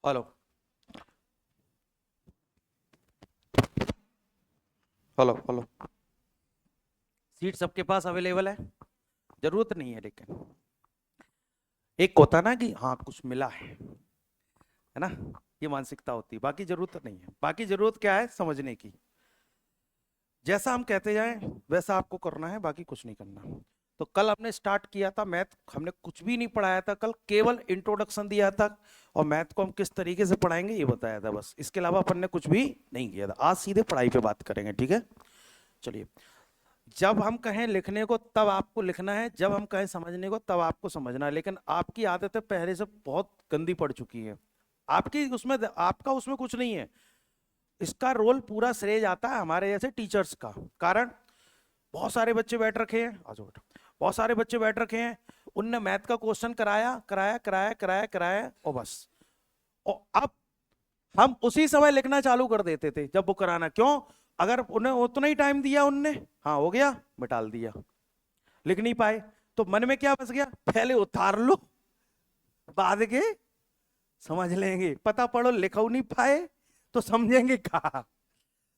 Hello. Hello hello. Seat सबके पास available है? जरूरत नहीं है, लेकिन एक होता ना कि हाँ कुछ मिला है ना। ये मानसिकता होती है, बाकी जरूरत नहीं है। बाकी जरूरत क्या है? समझने की। जैसा हम कहते जाएं वैसा आपको करना है, बाकी कुछ नहीं करना। तो कल हमने स्टार्ट किया था मैथ, हमने कुछ भी नहीं पढ़ाया था कल, केवल इंट्रोडक्शन दिया था। और मैथ को हम किस तरीके से पढ़ाएंगे ये बताया था, बस इसके अलावा अपन ने कुछ भी नहीं किया था। आज सीधे पढ़ाई पे बात करेंगे, ठीक है? चलिए। जब हम कहें लिखने को तब आपको लिखना है, जब हम कहें समझने को तब आपको समझना है। लेकिन आपकी आदतें पहले से बहुत गंदी पड़ चुकी हैं। आपकी उसमें आपका उसमें कुछ नहीं है। इसका रोल पूरा श्रेय जाता है हमारे जैसे टीचर्स का। कारण बहुत सारे बच्चे बैठ रखे हैं, आ जाओ बेटा। बहुत सारे बच्चे बैठ रखे हैं, उनने मैथ का क्वेश्चन कराया कराया कराया कराया कराया और बस। और अब हम उसी समय लिखना चालू कर देते थे जब वो कराना। क्यों? अगर उन्हें उतना ही टाइम दिया उनने, हाँ हो गया, मिटाल दिया। लिख नहीं पाए तो मन में क्या बस गया, पहले उतार लो, बाद के समझ लेंगे। पता पढ़ो लिखो नहीं पाए तो समझेंगे कहा।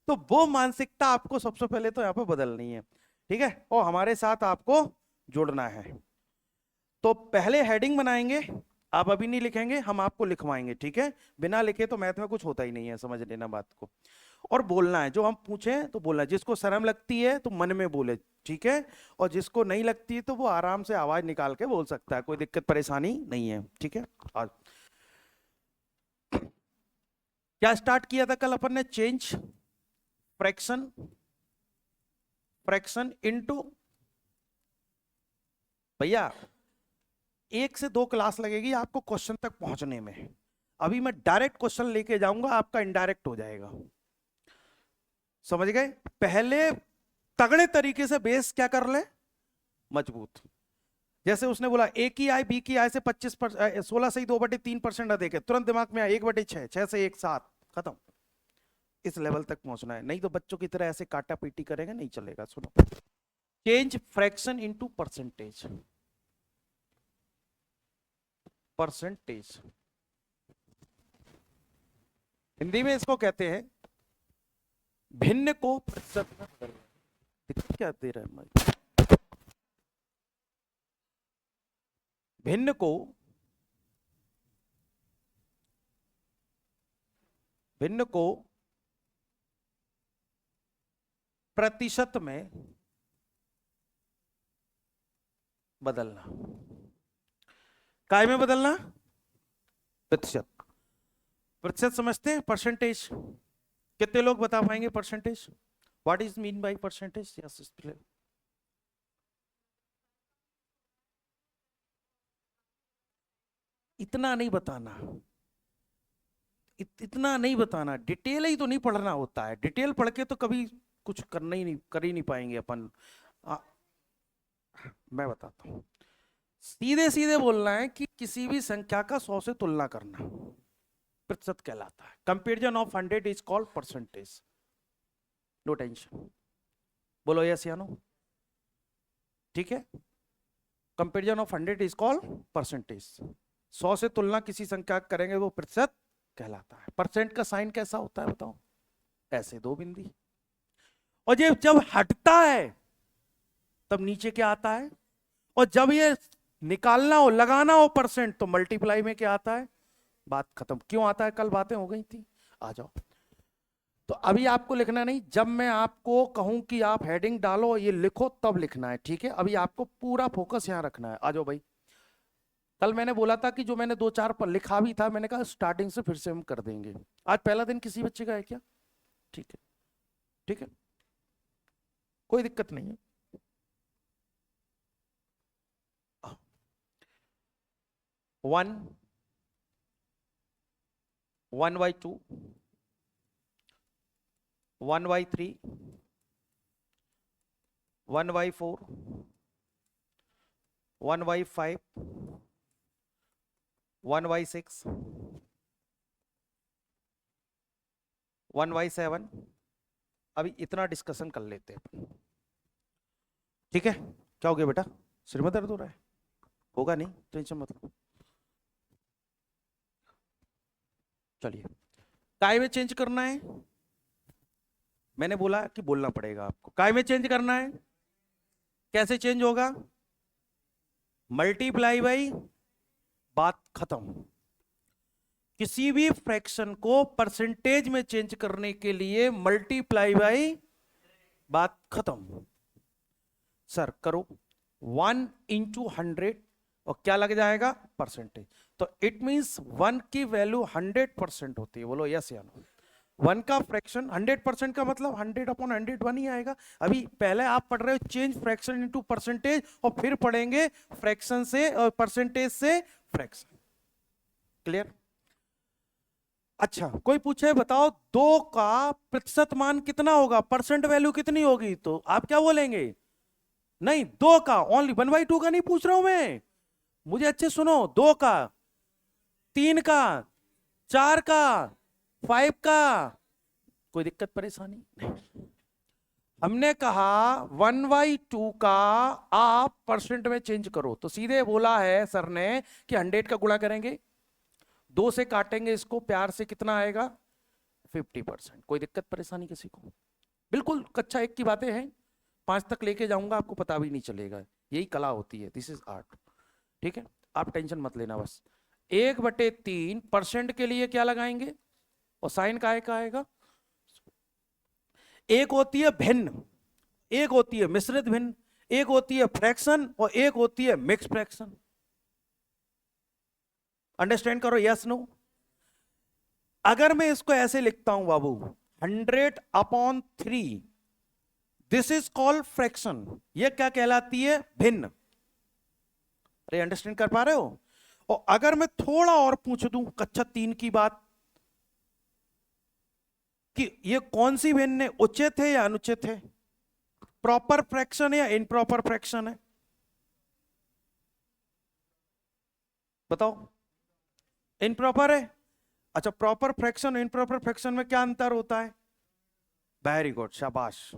तो वो मानसिकता आपको सबसे पहले तो यहाँ पे बदलनी है, ठीक है? और हमारे साथ आपको जुड़ना है। तो पहले हेडिंग बनाएंगे। आप अभी नहीं लिखेंगे, हम आपको लिखवाएंगे, ठीक है? बिना लिखे तो मैथ में कुछ होता ही नहीं है, समझ लेना बात को। और बोलना है, जो हम पूछे तो बोलना है। जिसको शर्म लगती है तो मन में बोले, ठीक है? और जिसको नहीं लगती है तो वो आराम से आवाज निकाल के बोल सकता है, कोई दिक्कत परेशानी नहीं है, ठीक है? आज क्या स्टार्ट किया था कल अपन ने? Change fraction, fraction into. भैया, 1 से 2 क्लास लगेगी आपको क्वेश्चन तक पहुंचने में। अभी मैं डायरेक्ट क्वेश्चन लेके जाऊंगा, आपका इनडायरेक्ट हो जाएगा। समझ गए? पहले तगड़े तरीके से बेस क्या कर ले, मजबूत। जैसे उसने बोला ए की आय बी की आय से 16 से ही 2/3% अधिक है, तुरंत दिमाग में आया 1/6, 6 से 1 7, खत्म। इस लेवल तक पहुंचना है, नहीं तो बच्चों की तरह ऐसे काटा पीटी करेंगे नहीं चलेगा। सुनो, change fraction into percentage. Percentage Hindi में इसको कहते हैं भिन्न को प्रतिशत में बदलना। दिक्कत क्या दे रहा है भाई? भिन्न को, भिन्न को प्रतिशत में बदलना। काय में बदलना? प्रतिशत। प्रतिशत समझते हैं? परसेंटेज। कितने लोग बता पाएंगे percentage? What is mean by percentage? Yes. इतना नहीं बताना, इतना नहीं बताना। डिटेल ही तो नहीं पढ़ना होता है, डिटेल पढ़ के तो कभी कुछ करना ही नहीं, कर ही नहीं पाएंगे अपन। आ, मैं बताता हूं। सीधे सीधे बोलना है कि किसी भी संख्या का 100 से तुलना करना प्रतिशत कहलाता है। Comparison of 100 is called percentage. No tension. बोलो यस या नो? ठीक है? Comparison of 100 is called percentage. 100 से तुलना किसी संख्या करेंगे वो प्रतिशत कहलाता है। परसेंट का साइन कैसा होता है बताओ? ऐसे 2 बिंदी। और ये जब हटता है तब नीचे क्या आता है? और जब ये निकालना हो, लगाना हो परसेंट, तो मल्टीप्लाई में क्या आता है? बात खत्म। क्यों आता है? कल बातें हो गई थी। आ जाओ। तो अभी आपको लिखना नहीं, जब मैं आपको कहूं कि आप हेडिंग डालो ये लिखो तब लिखना है, ठीक है? अभी आपको पूरा फोकस यहां रखना है। आ जाओ भाई। कल मैंने बोला था कि जो मैंने 2 4 पर लिखा भी था, मैंने कहा स्टार्टिंग से फिर से हम कर देंगे। आज पहला दिन किसी बच्चे का है क्या? ठीक है, ठीक है, कोई दिक्कत नहीं है। 1, 1/2, 1/3, 1/4, 1/5, 1/6, 1/7। अभी इतना डिस्कशन कर लेते हैं, ठीक है? क्या हो गया बेटा? सिर में दर्द हो रहा है? होगा नहीं, टेंशन मत लो। चलिए, काय में चेंज करना है, मैंने बोला कि बोलना पड़ेगा आपको। काय में चेंज करना है, कैसे चेंज होगा, मल्टीप्लाई बाई, बात खत्म। किसी भी फ्रैक्शन को परसेंटेज में चेंज करने के लिए मल्टीप्लाई बाई, बात खत्म। सर करो 1 इंटू 100 और क्या लग जाएगा, परसेंटेज। तो इट मींस 1 की वैल्यू 100% होती है, बोलो यस या नो। 1 का फ्रैक्शन 100% का मतलब 100/100 1 ही आएगा। अभी पहले आप पढ़ रहे हो चेंज फ्रैक्शन इनटू परसेंटेज, और फिर पढ़ेंगे फ्रैक्शन से और परसेंटेज से फ्रैक्शन। क्लियर? अच्छा, कोई पूछे बताओ 2 का प्रतिशत मान कितना होगा, परसेंट वैल्यू कितनी होगी, तो आप क्या बोलेंगे, नहीं 2 का, ओनली 1/2 का नहीं पूछ रहा हूं मैं, मुझे अच्छे सुनो, 2 का, 3 का, 4 का, 5 का, कोई दिक्कत परेशानी नहीं। हमने कहा 1/2 का आप परसेंट में चेंज करो, तो सीधे बोला है सर ने कि 100 का गुणा करेंगे, 2 से काटेंगे इसको, प्यार से कितना आएगा, 50%। कोई दिक्कत परेशानी किसी को? बिल्कुल कक्षा 1 की बातें हैं, 5 तक लेके जाऊंगा, आपको पता भी नहीं चलेगा, यही कला होती है, दिस इज आर्ट। ठीक है, आप टेंशन मत लेना बस। 1/3 परसेंट के लिए क्या लगाएंगे, और साइन का आएगा, एक होती है भिन्न, एक होती है मिश्रित भिन्न, एक होती है फ्रैक्शन और एक होती है मिक्स फ्रैक्शन। अंडरस्टैंड करो, यस नो। अगर मैं इसको ऐसे लिखता हूं बाबू, 100/3, दिस इज कॉल्ड फ्रैक्शन, ये क्या कहलाती है, भिन्न। अरे अंडरस्टैंड कर पा रहे हो? और अगर मैं थोड़ा और पूछ दूं कक्षा 3 की बात, कि ये कौन सी भिन्न है, उचित है या अनुचित है, प्रॉपर फ्रैक्शन है या इनप्रॉपर फ्रैक्शन है, बताओ। इनप्रॉपर है। अच्छा, प्रॉपर फ्रैक्शन इनप्रॉपर फ्रैक्शन में क्या अंतर होता है, वेरी गुड, शाबाश।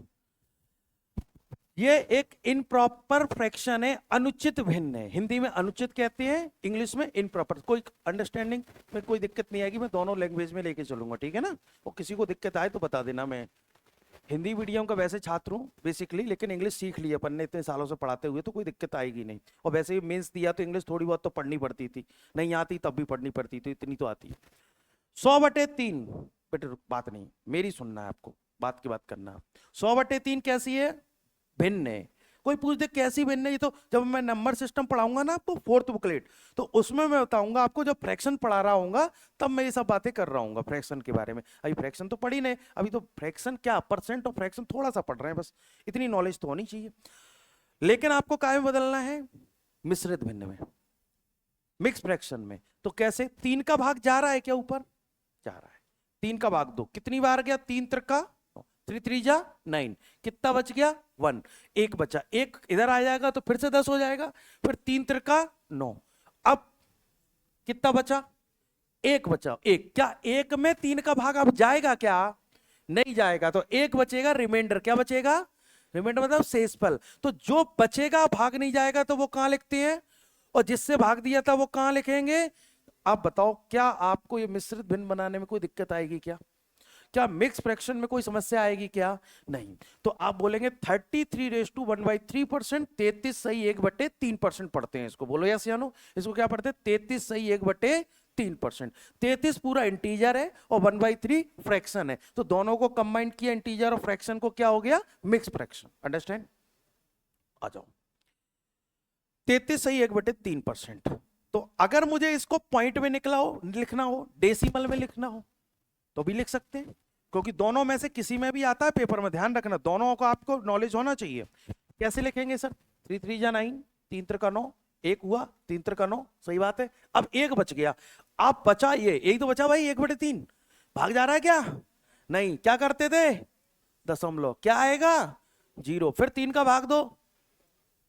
ये एक इनप्रॉपर फ्रैक्शन है, अनुचित भिन्न है, हिंदी में अनुचित कहते हैं, इंग्लिश में इनप्रॉपर। कोई अंडरस्टैंडिंग में कोई दिक्कत नहीं आएगी, मैं दोनों लैंग्वेज में लेके चलूंगा, ठीक है ना। और किसी को दिक्कत आए तो बता देना, मैं हिंदी मीडियम का वैसे छात्र हूँ बेसिकली, लेकिन इंग्लिश सीख ली अपन ने इतने सालों से पढ़ाते हुए, तो कोई दिक्कत आएगी नहीं। और वैसे भी मेंस दिया तो इंग्लिश थोड़ी बहुत तो पढ़नी पड़ती थी, नहीं आती तब भी पढ़नी पड़ती थी, इतनी तो आती है। 100/3 बेटे, बात नहीं मेरी सुनना है आपको, बात की बात करना। 100/3 कैसी है, भिन्न है। कोई पूछ दे कैसी भिन्न है, ये तो जब मैं नंबर सिस्टम पढ़ाऊंगा ना आपको 4th बुकलेट, तो उसमें मैं बताऊंगा आपको, जब फ्रैक्शन पढ़ा रहा हूंगा तब मैं ये सब बातें कर रहा हूँ फ्रैक्शन के बारे में। अभी फ्रैक्शन तो पढ़ी नहीं, अभी तो फ्रैक्शन क्या, परसेंट और फ्रैक्शन थोड़ा सा पढ़ रहे हैं, बस इतनी नॉलेज तो होनी चाहिए। लेकिन आपको काय में बदलना है, मिश्रित भिन्न में, मिक्स फ्रैक्शन में। तो कैसे, 3 का भाग जा रहा है क्या, ऊपर जा रहा है, 3 का भाग 2, कितनी बार गया, 3 त्रिका 3 3 जा 9, कितना बच गया, 1, एक बचा, एक इधर आ जाएगा तो फिर से 10 हो जाएगा, फिर 3 त्रिका 9, अब कितना बचा, एक बचा, एक, क्या एक में 3 का भाग अब जाएगा क्या, नहीं जाएगा, तो एक बचेगा, रिमाइंडर, क्या बचेगा, रिमाइंडर मतलब शेषफल। तो जो बचेगा भाग नहीं जाएगा तो वो कहां लिखते हैं, और जिससे भाग दिया था वो कहां लिखेंगे। आप बताओ, क्या आपको ये मिश्रित भिन्न बनाने में कोई दिक्कत आएगी क्या, क्या मिक्स फ्रैक्शन में कोई समस्या आएगी क्या, नहीं। तो आप बोलेंगे 33:1/3%, 33 सही 1/3% पढ़ते हैं इसको, बोलो यस या नो। इसको क्या पढ़ते हैं, 33 सही 1/3%। 33 पूरा इंटीजर है और 1/3 फ्रैक्शन है, तो दोनों को कंबाइन किया, इंटीजर और फ्रैक्शन को, क्या हो गया, मिक्स फ्रैक्शन। अंडरस्टैंड? आ जाओ, 33 सही 1/3%। तो अगर मुझे इसको पॉइंट में लिखना हो, डेसिमल में लिखना हो, तो भी लिख सकते हैं, क्योंकि दोनों में से किसी में भी आता है पेपर में, ध्यान रखना, दोनों को आपको नॉलेज होना चाहिए। कैसे लिखेंगे सर, 3 3 जा 9, 3 त्रिका 9, एक हुआ, 3 त्रिका 9, सही बात है। अब एक बच गया, आप बचा, ये एक तो बचा भाई, 1/3 भाग जा रहा है क्या, नहीं, क्या करते थे, दशमलव, क्या आएगा, 0, फिर 3 का भाग दो,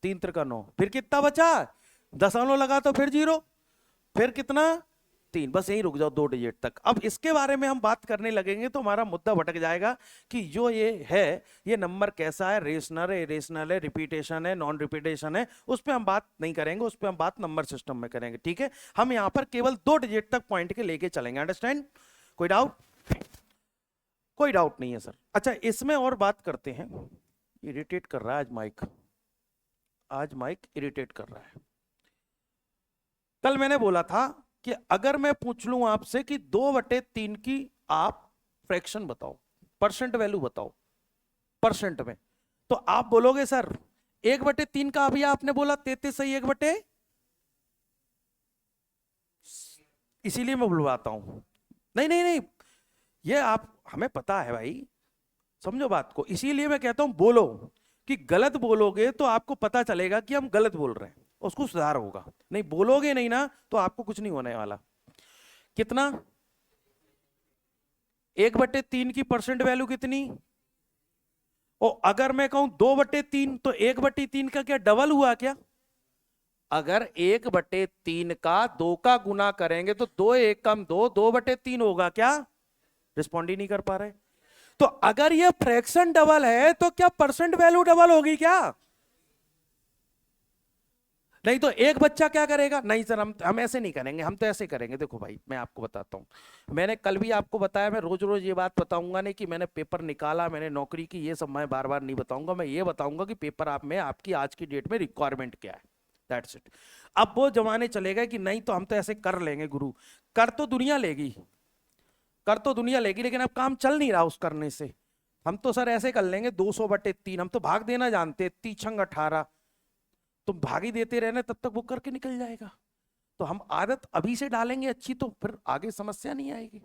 3 त्रिका 9, फिर कितना बचा, दशमलव लगा तो फिर 0, फिर कितना, 3, बस यहीं रुक जाओ 2 डिजिट तक। अब इसके बारे में हम बात करने लगेंगे तो हमारा मुद्दा भटक जाएगा कि जो ये है, ये नंबर कैसा है, रेशनल है, इरेशनल है, रिपीटेशन है, नॉन रिपीटेशन है, उस पर हम बात नहीं करेंगे, उस पर हम बात नंबर सिस्टम में करेंगे, ठीक है। हम यहाँ पर केवल 2 डिजिट तक पॉइंट के लेके चलेंगे, अंडरस्टैंड। कोई डाउट? कोई डाउट नहीं है सर। अच्छा, इसमें और बात करते हैं। इरिटेट कर रहा है आज माइक, आज माइक इरिटेट कर रहा है। कल मैंने बोला था कि अगर मैं पूछ लूं आपसे कि 2/3 की आप फ्रैक्शन बताओ, परसेंट वैल्यू बताओ परसेंट में, तो आप बोलोगे सर 1/3 का। अभी आपने बोला 33 सही 1/, इसीलिए मैं बुलवाता हूं। नहीं नहीं नहीं, ये आप, हमें पता है भाई, समझो बात को। इसीलिए मैं कहता हूं बोलो, कि गलत बोलोगे तो आपको पता चलेगा कि हम गलत बोल रहे हैं, उसको सुधार होगा। नहीं बोलोगे नहीं ना तो आपको कुछ नहीं होने वाला। कितना? 1/3 की परसेंट वैल्यू कितनी? और अगर मैं कहूं 2/3, तो 1/3 का क्या डबल हुआ क्या? अगर 1/3 का 2 का गुना करेंगे तो 2 1 कम 2, 2/3 होगा क्या? रिस्पॉन्ड ही नहीं कर पा रहे। तो अगर ये फ्रैक्शन डबल है तो क्या परसेंट वैल्यू डबल होगी क्या? नहीं तो एक बच्चा क्या करेगा? नहीं सर, हम ऐसे नहीं करेंगे, हम तो ऐसे करेंगे। देखो भाई, मैं आपको बताता हूं, मैंने कल भी आपको बताया, मैं रोज रोज ये बात बताऊंगा नहीं कि मैंने पेपर निकाला, मैंने नौकरी की, ये सब मैं बार बार नहीं बताऊंगा। मैं ये बताऊंगा कि पेपर आप में आपकी आज की डेट में रिक्वायरमेंट क्या है, दैट्स इट। अब वो जमाने चले गए कि नहीं तो हम तो ऐसे कर लेंगे गुरु। कर तो दुनिया लेगी, कर तो दुनिया लेगी, लेकिन अब काम चल नहीं रहा उस करने से। हम तो सर ऐसे कर लेंगे 200/3, हम तो भाग देना जानते, 3×18, तुम भागी देते रहना, तब तक वो करके निकल जाएगा। तो हम आदत अभी से डालेंगे अच्छी, तो फिर आगे समस्या नहीं आएगी।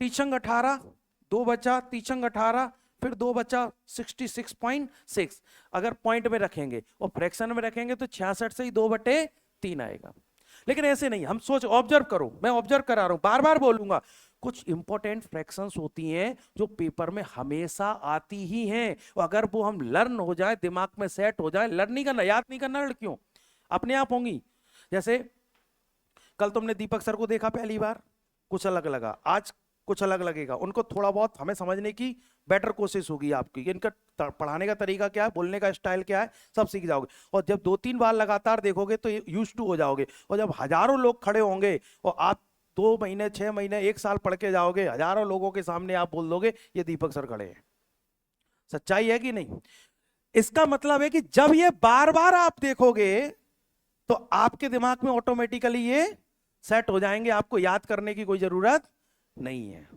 3×18, 2 बचा 3×18, फिर 2 बचा 66.6। अगर पॉइंट में रखेंगे और फ्रैक्शन में रखेंगे तो 66 से ही 2/3 आएगा। लेकिन ऐसे नहीं, हम सोच, ऑब्जर्व करो, मैं ऑब्जर्व करा रहा हूं, बार बार बोलूंगा। कुछ इंपॉर्टेंट फ्रैक्शंस होती हैं जो पेपर में हमेशा आती ही हैं, अगर वो हम लर्न हो जाए, दिमाग में सेट हो जाए, लर्न नहीं करना, याद नहीं करना, लड़कियों अपने आप होंगी। जैसे कल तुमने दीपक सर को देखा पहली बार, कुछ अलग लगा, आज कुछ अलग लगेगा। उनको थोड़ा बहुत हमें समझने की बेटर कोशिश होगी आपकी, कि इनका पढ़ाने का तरीका क्या है, बोलने का स्टाइल क्या है, सब सीख जाओगे। और जब 2-3 बार लगातार देखोगे तो यूज टू हो जाओगे। और जब हजारों लोग खड़े होंगे और आप 2 महीने 6 महीने 1 साल पढ़ के जाओगे, हजारों लोगों के सामने आप बोल दोगे ये दीपक सर खड़े हैं। सच्चाई है कि नहीं? इसका मतलब है कि जब ये बार बार आप देखोगे तो आपके दिमाग में ऑटोमेटिकली ये सेट हो जाएंगे, आपको याद करने की कोई जरूरत नहीं है।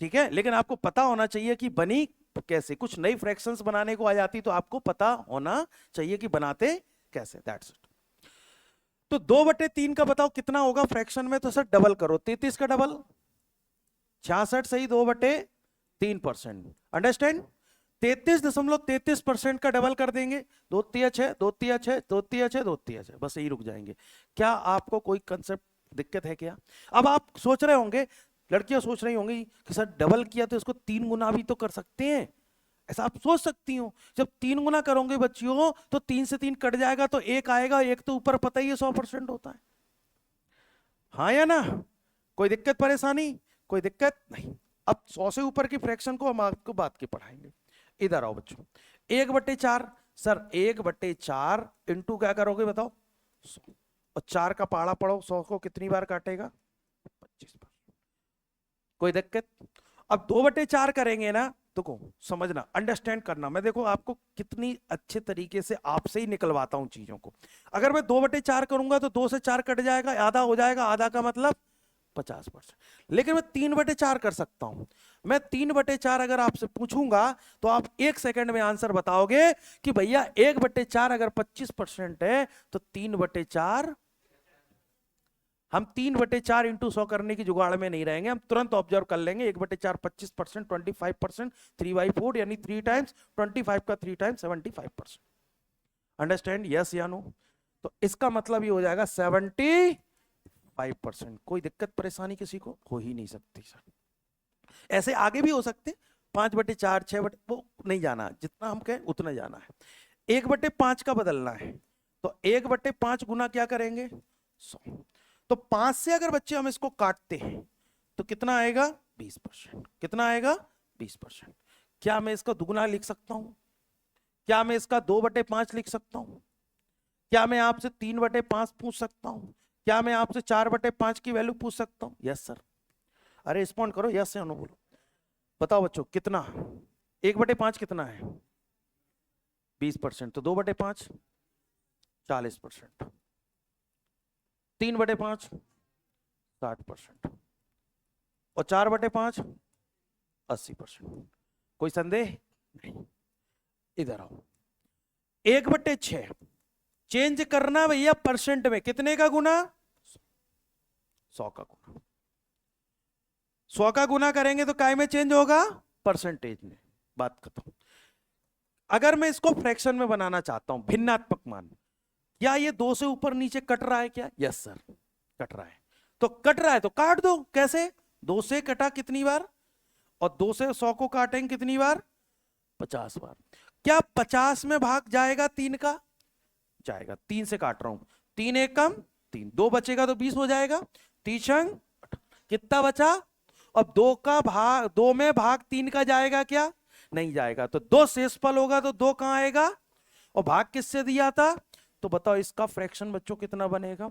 ठीक है, लेकिन आपको पता होना चाहिए कि बनी कैसे। कुछ नई फ्रैक्शंस बनाने को आ जाती तो आपको पता होना चाहिए कि बनाते कैसे, दैट्स इट। तो 2/3 का बताओ कितना होगा फ्रैक्शन में? तो सर डबल करो, 33 का डबल 66 सही 2/3%। अंडरस्टैंड? 33.33% का डबल कर देंगे, 2×3=6, 2×3=6, 2×3=6, 2×3=6, बस यही रुक जाएंगे। क्या आपको कोई कंसेप्ट दिक्कत है क्या? अब आप सोच रहे होंगे, लड़कियां सोच रही होंगी कि सर डबल किया तो इसको 3 गुना भी तो कर सकते हैं, ऐसा आप सोच सकती हो। जब 3 गुना करोगे बच्चियों तो 3 से 3 कट जाएगा तो 1 आएगा, 1 तो ऊपर पता ही है 100% होता है। हाँ या ना? कोई दिक्कत परेशानी? कोई दिक्कत नहीं। अब 100 से ऊपर की फ्रैक्शन को हम आपको बात की पढ़ाएंगे। इधर आओ बच्चों, 1/4 सर 1/4 इंटू क्या करोगे बताओ? 100। और 4 का पहाड़ा पढ़ो, 100 को कितनी बार काटेगा? 25 बार। कोई दिक्कत? अब 2/4 करेंगे ना तो को समझना, अंडरस्टैंड करना, मैं देखो आपको कितनी अच्छे तरीके से आपसे ही निकलवाता हूं चीजों को। अगर मैं 2/4 करूंगा तो 2 से 4 कट जाएगा, आधा हो जाएगा, आधा का मतलब 50%। लेकिन मैं 3/4 कर सकता हूं। मैं 3/4 अगर आपसे पूछूंगा तो आप 1 सेकंड में आंसर बताओगे कि भैया 1/4 अगर 25% है तो 3/4, हम 3/4 इंटू 100 करने की जुगाड़ में नहीं रहेंगे, हम तुरंत ऑब्जर्व कर लेंगे। 1/4 25%, 25%, 3/4 यानी 3 टाइम्स 25 का 3 टाइम्स 75%। अंडरस्टैंड? यस या नो? तो इसका मतलब ये हो जाएगा 75%। कोई दिक्कत परेशानी किसी को हो ही नहीं सकती सर। ऐसे आगे भी हो सकते, 5/4, 6 वो नहीं जाना, जितना हम कहें उतना जाना है। 1/5 का बदलना है तो 1/5 गुना क्या करेंगे? 100। तो 5 से अगर बच्चे हम इसको काटते हैं तो कितना आएगा? 20%। कितना आएगा? 20%। क्या मैं इसका दुगुना लिख सकता हूं? क्या मैं इसका 2/5 लिख सकता हूं? क्या मैं आपसे 3/5 पूछ सकता हूं? क्या मैं आपसे 4/5 की वैल्यू पूछ सकता हूं? Yes sir. अरे रिस्पॉन्ड करो, यस या नो बोलो। बताओ बच्चों कितना, 1/5 कितना है? 20%। तो 2/5 40%, 3/5 60%, और 4/5 80%। कोई संदेह नहीं। इधर आओ, 1/6 चेंज करना भैया परसेंट में, कितने का गुना? 100 का गुना। 100 का गुना करेंगे तो काय में चेंज होगा? परसेंटेज में। बात खत्म। अगर मैं इसको फ्रैक्शन में बनाना चाहता हूं, भिन्नात्मक मान, या ये 2 से ऊपर नीचे कट रहा है क्या? यस सर कट रहा है। तो कट रहा है तो काट दो। कैसे? 2 से कटा कितनी बार, और 2 से 100 को काटेंगे कितनी बार? 50 बार। क्या 50 में भाग जाएगा 3 का? जाएगा। 3 से काट रहा हूं, 3 एक कम 3, 2 बचेगा तो 20 हो जाएगा। 3 कितना बचा? अब 2 का भाग, 2 में भाग 3 का जाएगा क्या? नहीं जाएगा। तो 2 शेषफल होगा तो 2 कहां आएगा? और भाग किससे दिया था? तो बताओ इसका फ्रैक्शन बच्चों कितना बनेगा?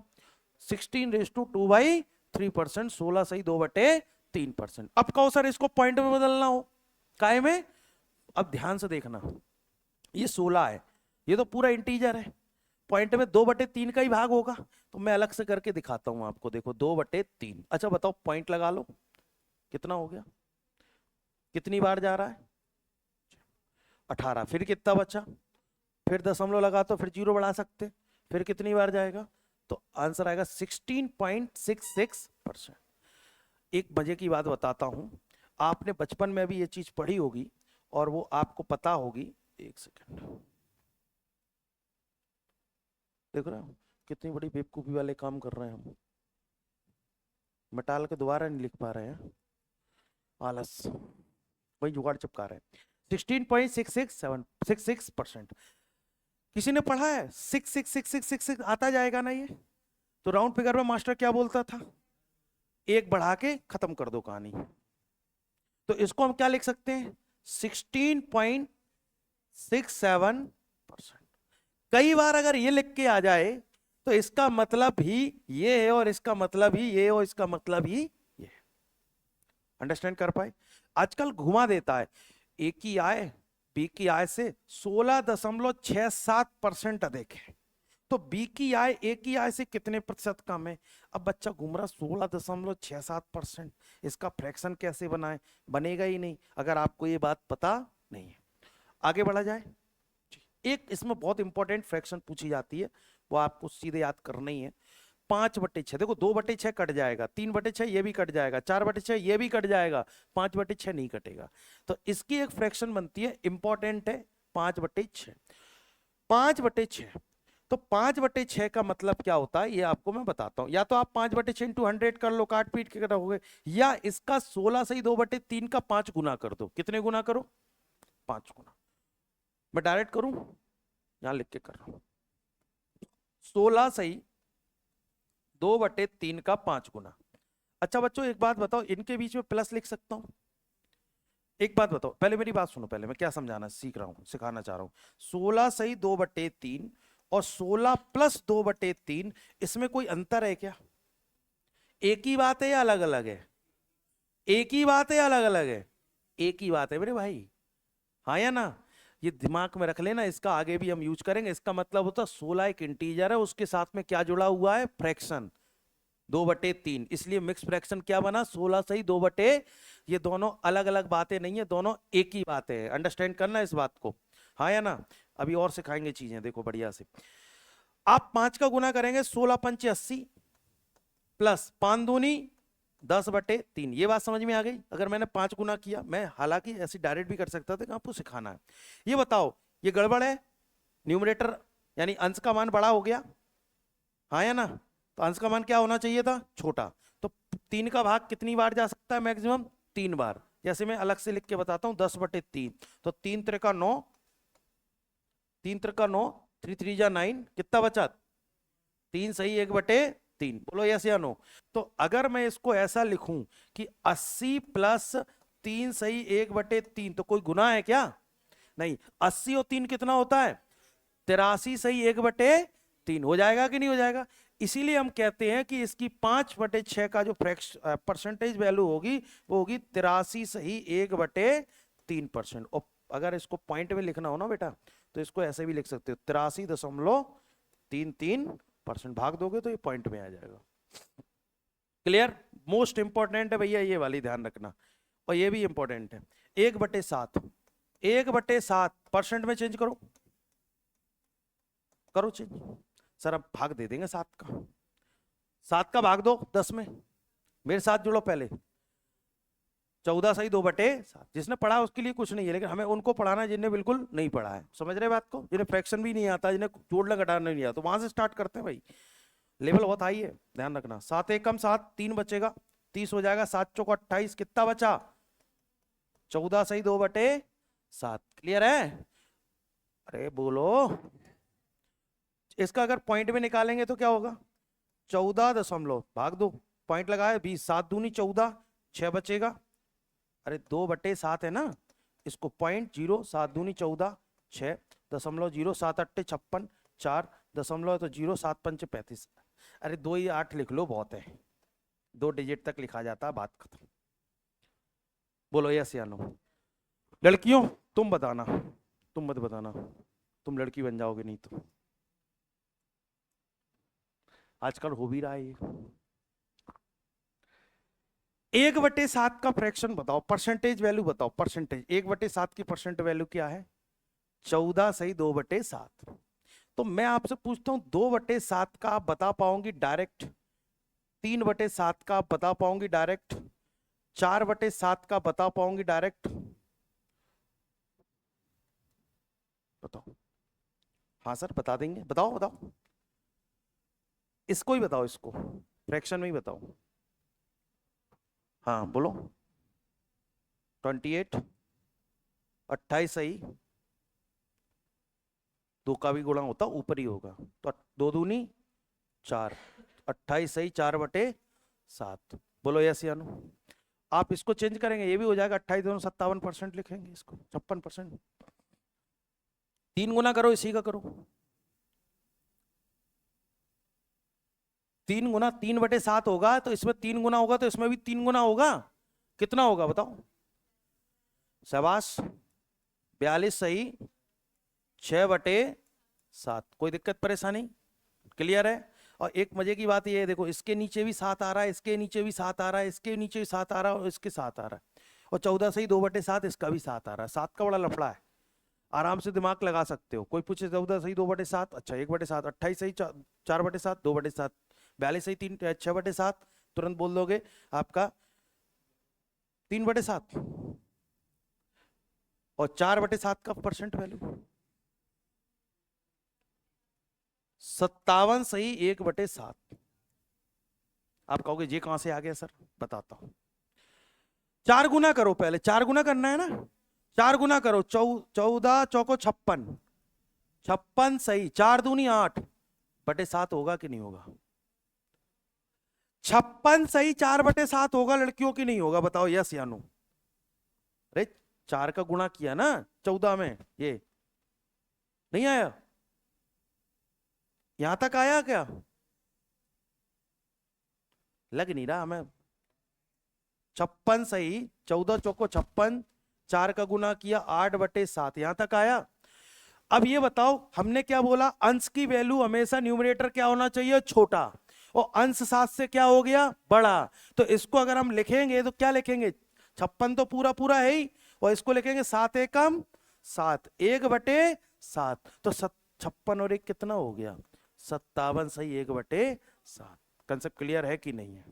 16:2/3%। 16 सही 2/3%। अब कहो सर इसको पॉइंट में बदलना हो, काय में? अब ध्यान से देखना, ये 16 है, ये तो पूरा इंटीजर है, पॉइंट में 2/3 का ही भाग होगा। तो मैं अलग से करके दिखाता हूं आपको, देखो 2/3। अच्छा बताओ पॉइंट लगा लो, कितना हो गया? कितनी बार जा रहा है? 18। फिर कितना बचा? फिर दशमलव लगा तो फिर 0 बढ़ा सकते, फिर कितनी बार जाएगा? तो आंसर आएगा 16.66%। एक मजे की बात बताता हूं, आपने बचपन में भी ये चीज पढ़ी होगी और वो आपको पता होगी। एक सेकंड, देख रहे हो कितनी बड़ी बेवकूफी वाले काम कर रहे हैं हम। मटाल के दोबारा नहीं लिख पा रहे हैं, आलस, वही जुगाड़ चिपका रहे हैं। 16.66% किसी ने पढ़ा है? 66666 आता जाएगा ना ये? तो राउंड फिगर में मास्टर क्या बोलता था? 1 बढ़ा के खत्म कर दो कहानी। तो इसको हम क्या लिख सकते हैं? 16.67%। कई बार अगर ये लिख के आ जाए तो इसका मतलब ही ये है, और इसका मतलब ही ये, और इसका मतलब ही ये। अंडरस्टैंड कर पाए? आजकल घुमा देता है, ए की आय बी की आय से 16.67% अधिक है, तो बी की आय ए की आय से कितने प्रतिशत कम है? अब बच्चा घूम रहा 16.67%, इसका फ्रैक्शन कैसे बनाए? बनेगा ही नहीं अगर आपको ये बात पता नहीं है। आगे बढ़ा जाए। एक इसमें बहुत इंपॉर्टेंट फ्रैक्शन पूछी जाती है, वो आपको सीधे याद करना ही है। 5/6, देखो 2/6 कट जाएगा, 3/6 ये भी कट जाएगा, 4/6 ये भी कट जाएगा, 5/6 नहीं कटेगा। तो इसकी एक फ्रैक्शन बनती है, इंपॉर्टेंट है, 5/6। 5/6, तो 5/6 का मतलब क्या होता है ये आपको मैं बताता हूं। या तो आप 5/6 × 100 कर लो, काट पीट के रहोगे, या इसका 16 सही 2/3 का 5 गुना कर दो। कितने गुना करो? 5 गुना। मैं डायरेक्ट करूं, यहां लिख के कर रहा हूं, 16 सही 2/3 का 5 गुना। अच्छा बच्चों एक बात बताओ, इनके बीच में प्लस लिख सकता हूं? एक बात बताओ, पहले मेरी बात सुनो, पहले मैं क्या समझाना सीख रहा हूं, सिखाना चाह रहा हूं। 16 सही 2/3 और 16 + 2/3, इसमें कोई अंतर है क्या? एक ही बात है या अलग अलग है? एक ही बात है या अलग अलग है? एक ही बात है मेरे भाई, हाँ या ना? ये दिमाग में रख लेना, इसका आगे भी हम यूज करेंगे। इसका मतलब होता है 16 एक इंटीजर है, उसके साथ में क्या जुड़ा हुआ है? फ्रैक्शन, 2/3, इसलिए मिक्स फ्रैक्शन क्या बना? 16 सही 2/। ये दोनों अलग अलग बातें नहीं है, दोनों एक ही बातें हैं। अंडरस्टैंड करना इस बात को, हाँ या ना? अभी और सिखाएंगे चीजें, देखो बढ़िया से। आप 5 का गुना करेंगे, 16×5 = 80, प्लस 5 दूनी 10/3। ये बात समझ में आ गई? अगर मैंने 5 गुना किया, मैं हालांकि ऐसे डायरेक्ट भी कर सकता था, आपको सिखाना है। ये बताओ ये गड़बड़ है? न्यूमरेटर यानी अंश का मान बड़ा हो गया, हाँ या ना? तो अंश का मान क्या होना चाहिए था? छोटा। तो 3 का भाग कितनी बार जा सकता है? मैक्सिमम 3 बार। जैसे मैं अलग से लिख के बताता हूं, 10/3, तो 3 × 3 = 9, 3 × 3 = 9, 3 × 3 = 9, कितना बचा? 3 सही 1/3। बोलो यस या नो? तो अगर मैं इसको ऐसा लिखूं कि 80 + 3 सही 1/3, तो कोई गुना है क्या? नहीं। 80 और 3 कितना होता है? 83 सही 1/3 हो जाएगा कि नहीं हो जाएगा? इसीलिए हम कहते हैं कि इसकी 5/6 का जो परसेंटेज वैल्यू होगी वो होगी 83.1/3%। और अगर इसको पॉइंट में लिखना हो ना बेटा, तो इसको ऐसे भी लिख सकते हो, 83.33%। भाग दोगे तो ये पॉइंट में आ जाएगा। क्लियर? मोस्ट इंपॉर्टेंट है भैया ये वाली, ध्यान रखना। और ये भी इंपॉर्टेंट है, 1/7। 1/7 परसेंट में चेंज करो, करो चेंज। सर अब भाग दे देंगे 7 का। 7 का भाग दो 10 में, मेरे साथ जुड़ो पहले। 14 सही 2/7। जिसने पढ़ा उसके लिए कुछ नहीं है, लेकिन हमें उनको पढ़ाना है जिन्हें बिल्कुल नहीं पढ़ा है। समझ रहे बात को? जिन्हें फ्रैक्शन भी नहीं आता, जिन्हें जोड़ना घटाना नहीं आता, तो वहां से स्टार्ट करते हैं भाई। लेवल बहुत हाई है, ध्यान रखना। 7 एकम 7, 3 बचेगा, 30 हो जाएगा। 7 चौको 28, कितना बचा? 14 सही 2/7। क्लियर है? अरे बोलो। इसका अगर पॉइंट में निकालेंगे तो क्या होगा? 14 दशमलव भाग दो, पॉइंट लगाए 20, 7 दूनी 14, 6 बचेगा। अरे 2/7 है ना, इसको पॉइंट 0, 7 दूनी 14, 6.0, 7 8 56, 4 दशमलव तो 0, 7 5 35। अरे 2 या 8 लिख लो, बहुत है, 2 डिजिट तक लिखा जाता है, बात खत्म। बोलो यस या नो। लड़कियों तुम बताना, तुम मत बताना, तुम लड़की बन जाओगे नहीं तो। आजकल हो भी रहा है ये। 1/7 का फ्रैक्शन बताओ, परसेंटेज वैल्यू बताओ। परसेंटेज 1/7 की परसेंट वैल्यू क्या है? 14 सही 2/7। तो मैं आपसे पूछता हूं 2/7 का आप बता पाओगी डायरेक्ट? 3/7 का आप बता पाओगी डायरेक्ट? 4/7 का बता पाओगी डायरेक्ट? बताओ। हाँ सर बता देंगे, बताओ बताओ। इसको ही बताओ, इसको फ्रैक्शन में ही बताओ। हाँ बोलो। 28, 28 सही, 2 का भी गुणा होता ऊपर ही होगा, तो 2 दूनी 4, 28 सही 4/7। बोलो यस या नो। आप इसको चेंज करेंगे, ये भी हो जाएगा 28 दोनों 57% लिखेंगे इसको, 56%। 3 गुना करो, इसी का करो। 3 गुना 3/7 होगा, तो इसमें 3 गुना होगा, तो इसमें भी 3 गुना होगा। कितना होगा बताओ? शाबाश, 42 सही 6/7। कोई दिक्कत परेशानी? क्लियर है? और एक मजे की बात ये है, देखो इसके नीचे भी 7 आ रहा है, इसके नीचे भी 7 आ रहा है, इसके नीचे भी 7 आ रहा है, और इसके 7 आ रहा है, और 14 सही 2/7, इसका भी 7 आ रहा है। 7 का बड़ा लफड़ा है, आराम से दिमाग लगा सकते हो। कोई पूछे 14 सही 2/7, अच्छा 1/7, 28 सही 4/7, 2/7, 42 सही 6/7, तुरंत बोल दोगे आपका 3/7। और 4/7 का परसेंट वैल्यू 57 सही 1/7। आप कहोगे ये कहां से आ गया सर? बताता हूं। 4 गुना करो, पहले 4 गुना करना है ना, 4 गुना करो। 14 चौको 56, 56 सही 4 दूनी 8/7 होगा कि नहीं होगा? 56 सही 4/7 होगा लड़कियों की, नहीं होगा? बताओ यस या नो। अरे 4 का गुणा किया ना 14 में, ये नहीं आया? यहां तक आया क्या? लग नहीं रहा हमें। 56 सही 14 चौको 56, 4 का गुना किया 8/7, यहां तक आया। अब ये बताओ, हमने क्या बोला? अंश की वैल्यू हमेशा न्यूमरेटर क्या होना चाहिए? छोटा, और अंश 7 से क्या हो गया? बड़ा। तो इसको अगर हम लिखेंगे तो क्या लिखेंगे? 56 तो पूरा पूरा है ही, और इसको लिखेंगे 7 एकम 7, 1/7। तो 56 और 1 कितना हो गया? 57 सही 1/7। कंसेप्ट क्लियर है कि नहीं है?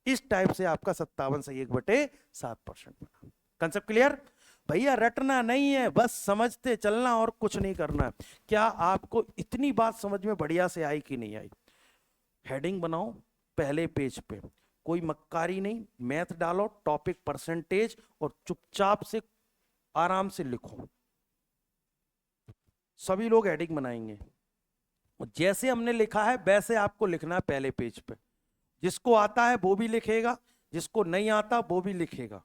इस टाइप से आपका 57 सही 1/7% बना। Concept clear? भैया रटना नहीं है, बस समझते चलना और कुछ नहीं करना। क्या आपको इतनी बात समझ में बढ़िया से आई कि नहीं आई? हेडिंग बनाओ पहले पेज पे, कोई मक्कारी नहीं, मैथ डालो, टॉपिक परसेंटेज, और चुपचाप से आराम से लिखो। सभी लोग हेडिंग बनाएंगे, जैसे हमने लिखा है वैसे आपको लिखना है पहले पेज पे। जिसको आता है वो भी लिखेगा, जिसको नहीं आता वो भी लिखेगा।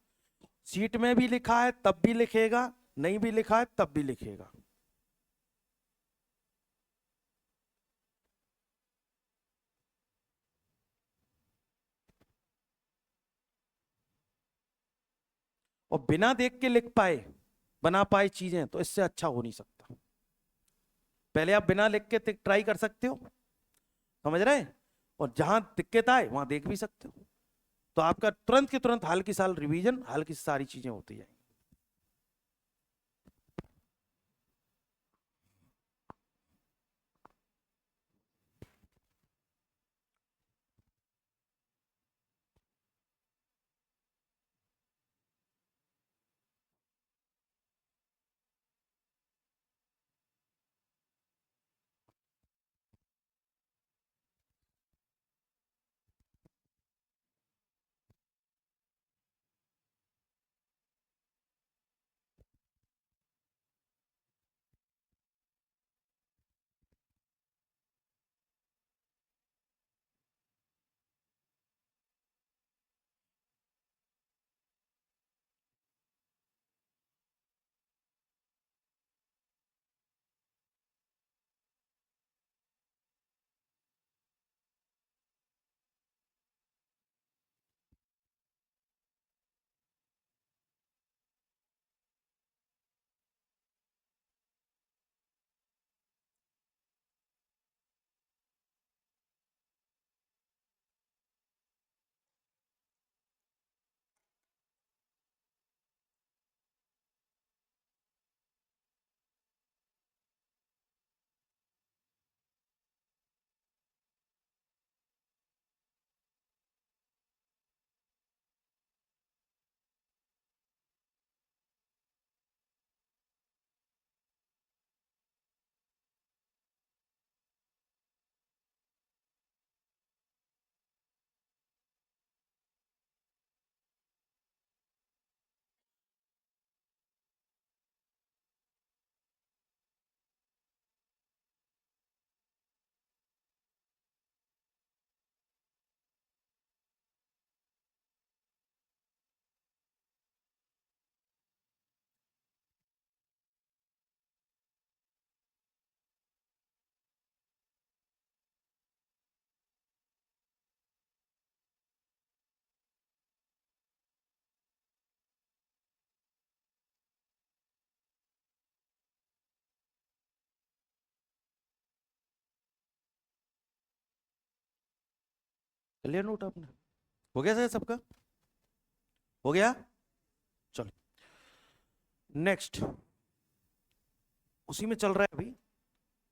सीट में भी लिखा है तब भी लिखेगा, नहीं भी लिखा है तब भी लिखेगा। और बिना देख के लिख पाए, बना पाए चीजें, तो इससे अच्छा हो नहीं सकता। पहले आप बिना लिख के ट्राई कर सकते हो, समझ रहे हैं, और जहां दिक्कत आए वहां देख भी सकते हो, तो आपका तुरंत के तुरंत हाल की साल रिवीजन, हाल की सारी चीजें होती जाएंगी। क्लियर नोट आपने? हो गया सर सबका? हो गया? चलो नेक्स्ट, उसी में चल रहा है अभी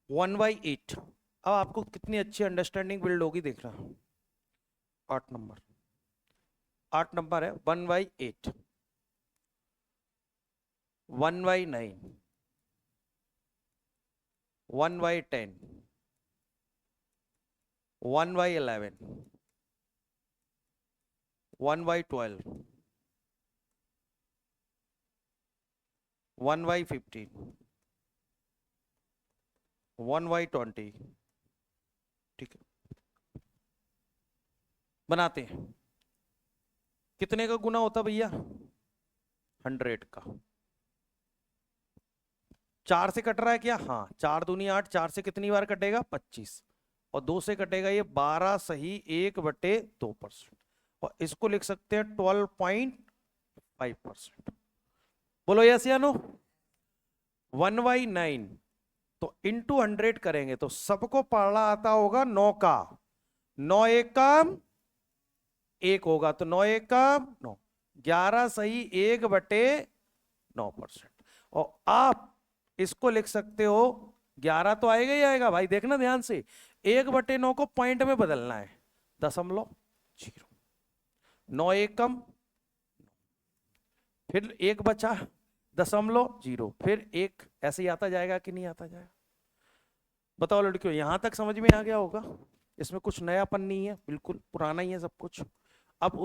1/8। अब आपको कितनी अच्छी अंडरस्टैंडिंग बिल्ड होगी देख रहा। 8 नंबर, 8 नंबर है 1/8, 1/9, 1/10, 1/11, 1/12, 1/15, 1/20। ठीक है, बनाते हैं। कितने का गुना होता भैया? 100 का। 4 से कट रहा है क्या? हाँ, 4 दूनी 8, 4 से कितनी बार कटेगा? 25, और 2 से कटेगा ये 12 सही 1/2%, और इसको लिख सकते हैं 12.5%। बोलो यस या नो? 1/9, तो इंटू 100 करेंगे तो सबको पढ़ना आता होगा 9 का, 9 एक काम 1 होगा, तो 9 एक काम 9, 11 सही 1/9%। और आप इसको लिख सकते हो, 11 तो आएगा ही आएगा भाई, देखना ध्यान से, 1/9 को पॉइंट में बदलना है, 0.0, 9 एक कम, फिर 1 बचा 0.0, फिर 1, ऐसे ही आता जाएगा कि नहीं आता जाएगा? बताओ लड़कियों, यहां तक समझ में आ गया होगा? इसमें कुछ नयापन नहीं है, बिल्कुल पुराना ही है सब कुछ। अब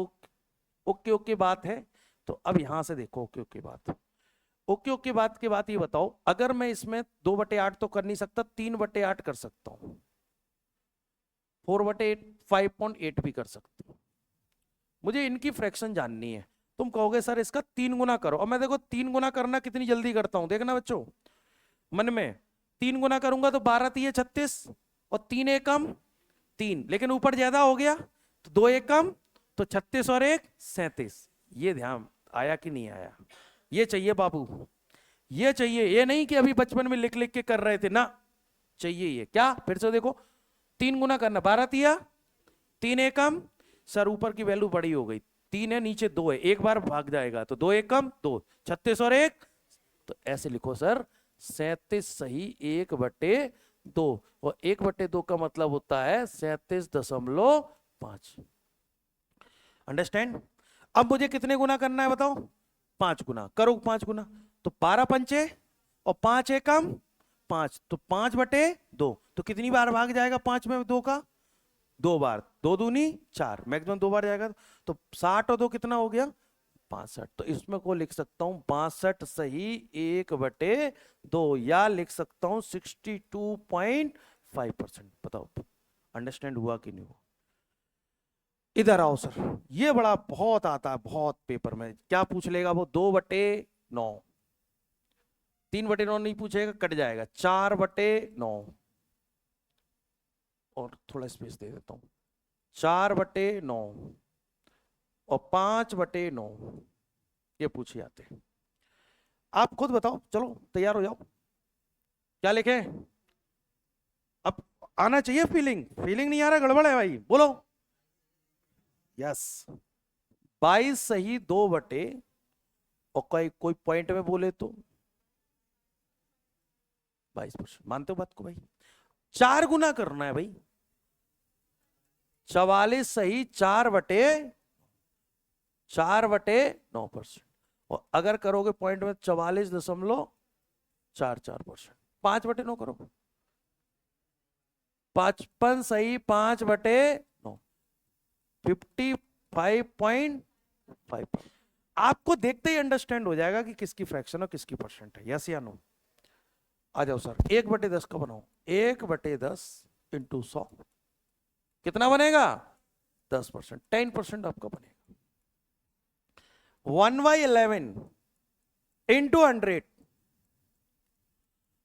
ओके ओके बात है, तो अब यहां से देखो ओके ओके बात, ओके ओके बात के बाद ये बताओ, अगर मैं इसमें 2/8 तो कर नहीं सकता, 3/8 कर सकता हूं, 4/8, 5.8 भी कर सकता हूं, मुझे इनकी फ्रैक्शन जाननी है। तुम कहोगे सर इसका 3 गुना करो, और मैं देखो 3 गुना करना कितनी जल्दी करता हूं, देखना बच्चों मन में, 3 गुना करूंगा तो 12 3 36, और 3 एक कम 3, लेकिन ऊपर ज्यादा हो गया तो 2 एक कम, तो 36 और 1 37। ये ध्यान आया कि नहीं आया, ये चाहिए बाबू, ये चाहिए, ये नहीं कि अभी बचपन में लिख लिख के कर रहे थे ना, चाहिए ये। क्या, फिर से देखो, 3 गुना करना, 12 तिया 3 एकम, सर ऊपर की वैल्यू बड़ी हो गई, 3 है नीचे 2 है, एक बार भाग जाएगा तो 2 एकम 2, 36 और 1, तो ऐसे लिखो सर 37 सही 1/2, और 1/2 का मतलब होता है 37.5। अंडरस्टैंड। अब मुझे कितने गुना करना है बताओ, 5 गुना करो, 5 गुना, तो 12 पंचे और 5 एकम 5, तो 5/2, तो कितनी बार भाग जाएगा 5 में 2 का, 2 बार, 2 दूनी 4, मैक्सिमम 2 बार जाएगा, तो 60 और 2 कितना हो गया 65, तो इसमें को लिख सकता हूं 62 सही 1/2, या लिख सकता हूं 62.5%। बताओ अंडरस्टैंड हुआ कि नहीं हुआ। इधर आओ सर, ये बड़ा बहुत आता है, बहुत पेपर में क्या पूछ लेगा वो, 2/9, 3/9 नहीं पूछेगा, कट जाएगा, 4/9, और थोड़ा स्पेस दे देता हूं, 4/9 और 5/9, ये पूछे जाते हैं। आप खुद बताओ, चलो तैयार हो जाओ, क्या लिखें, अब आना चाहिए फीलिंग, फीलिंग नहीं आ रहा गड़बड़ है भाई, बोलो यस। 22 सही 2/, और कोई पॉइंट में बोले तो 22%, मानते हो बात को भाई, 4 गुना करना है भाई, 44 सही 4/9%, और अगर करोगे पॉइंट में 44.44%, 5/9 करो, 55 सही 5/9, 55.5। आपको देखते ही अंडरस्टैंड हो जाएगा कि किसकी फ्रैक्शन और किसकी परसेंट है, यस या नो। आ जाओ सर, 1/10 का बनाओ, 1/10 इंटू 100 कितना बनेगा 10%, 10% आपका बनेगा। 1/11 इंटू 100,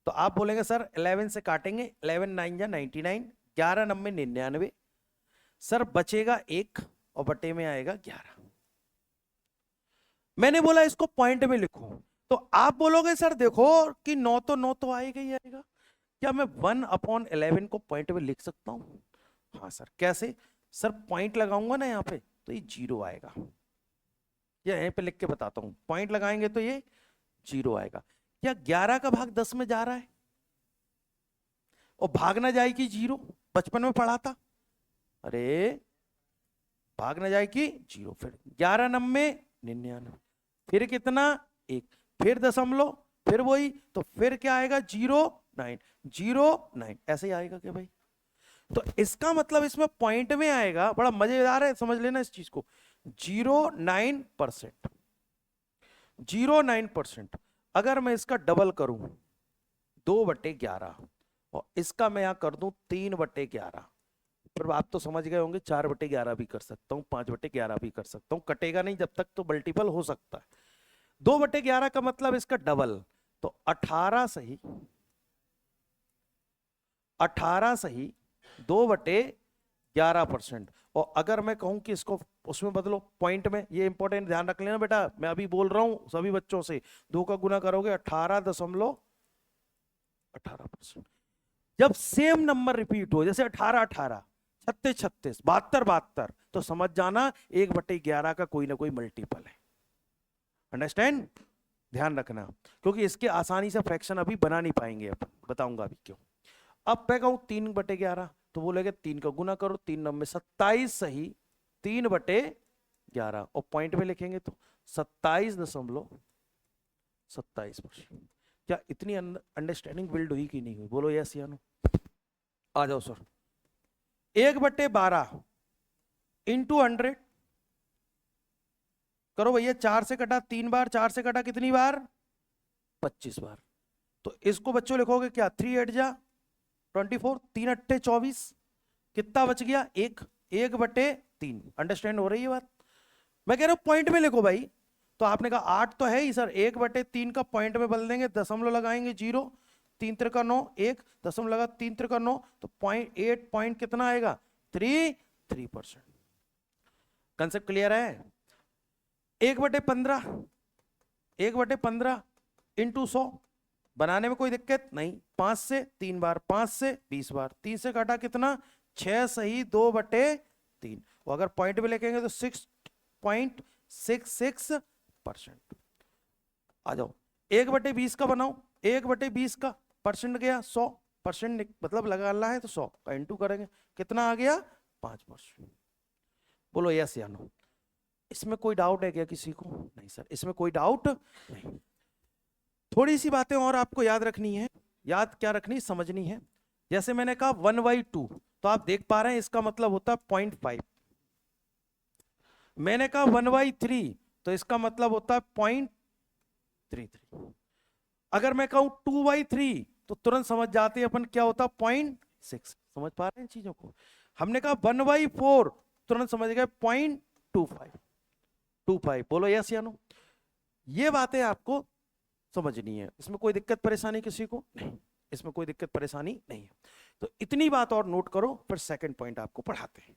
तो आप बोलेंगे सर 11 से काटेंगे, 11 9 या 99, 11 9 99, सर बचेगा 1 और बटे में आएगा 11। मैंने बोला इसको पॉइंट में लिखो, तो आप बोलोगे सर देखो कि 9 तो आएगा ही आएगा, क्या मैं 1/11 को पॉइंट में लिख सकता हूं, हाँ सर। कैसे, सर पॉइंट लगाऊंगा ना यहाँ पे तो ये 0 आएगा, या यहीं पे लिख के बताता हूं, पॉइंट लगाएंगे तो ये 0 आएगा। क्या 11 का भाग 10 में जा रहा है और भाग ना जाए कि 0, बचपन में पढ़ा था, अरे भाग ना जाए कि 0, फिर 11 9 99, फिर कितना 1, फिर दशमलव, फिर वही, तो फिर क्या आएगा 09, ऐसे ही आएगा क्या भाई। तो इसका मतलब इसमें पॉइंट में आएगा, बड़ा मजेदार है, समझ लेना इस चीज को, 09%, 09%। अगर मैं इसका डबल करूं 2/11, और इसका मैं यहां कर दूं 3/11, पर आप तो समझ गए होंगे 4/11 भी कर सकता हूं, 5/11 भी कर सकता हूं, कटेगा नहीं जब तक, तो मल्टीपल हो सकता है। 2/11 का मतलब इसका डबल, तो 18 सही 2/11%। और अगर मैं कहूं कि इसको उसमें बदलो पॉइंट में, ये इंपॉर्टेंट ध्यान रख लेना बेटा, मैं अभी बोल रहा हूं सभी बच्चों से, 2 का गुना करोगे 18.18%। जब सेम नंबर रिपीट हो, जैसे 18 18, 36 36, 72 72, तो समझ जाना 1/11 का कोई ना कोई मल्टीपल है। अंडरस्टैंड, ध्यान रखना, क्योंकि इसके आसानी से फ्रैक्शन अभी बना नहीं पाएंगे, अब बताऊंगा अभी क्यों। अब मैं कहूं 3/11, तो बोलेगे 3 का गुना करो, 3 9 27 सही 3/11, और पॉइंट में लिखेंगे तो 27.27%। क्या इतनी अंडरस्टैंडिंग बिल्ड हुई कि नहीं हुई, बोलो यस या नो। आ जाओ सर, 1/12 इंटू 100 करो भैया, 4 से कटा 3 बार, 4 से कटा कितनी बार 25 बार, तो इसको बच्चों लिखोगे क्या, 3 8 जा 24, 3 8 24, कितना बच गया 1, 1/3। अंडरस्टैंड हो रही है बात, मैं कह रहा हूं पॉइंट में लिखो भाई, तो आपने कहा 8 तो है ही सर, 1/3 का पॉइंट में बदल देंगे, दशमलव लगाएंगे 0, 3 3 9, 1 दशमलव लगा 3 3 9, तो 0.8 पॉइंट कितना आएगा 3%। कंसेप्ट क्लियर है। 1/15, 1/15 इंटू 100, बनाने में कोई दिक्कत नहीं। 5 से 3 बार, 5 से 20 बार, 3 से काटा कितना, 6 सही 2/3। वो अगर पॉइंट में लिखेंगे तो 6.66%। आ जाओ 1/20 का बनाओ, 1/20 का परसेंट गया 100%, मतलब लगाना है तो 100 का इंटू करेंगे, कितना आ गया 5%। बोलो यस या नो। इसमें कोई डाउट है क्या किसी को? नहीं सर, इसमें कोई डाउट नहीं। थोड़ी सी बातें और आपको याद रखनी है। याद क्या रखनी, समझनी है। जैसे मैंने कहा 1/2, तो आप देख पा रहे हैं इसका मतलब होता है 0.5। मैंने कहा 1/3, तो इसका मतलब होता है 0.33। अगर मैं कहूं 2/3, तो तुरंत समझ जाते हैं अपन क्या होता है 0.6। समझ पा रहे हैं चीजों को? हमने कहा 1/4, तुरंत समझ गए 0.25। बोलो यस या नो। ये बातें आपको समझनी है, इसमें कोई दिक्कत परेशानी किसी को नहीं, इसमें कोई दिक्कत परेशानी नहीं है। तो इतनी बात और नोट करो, फिर सेकंड पॉइंट आपको पढ़ाते हैं।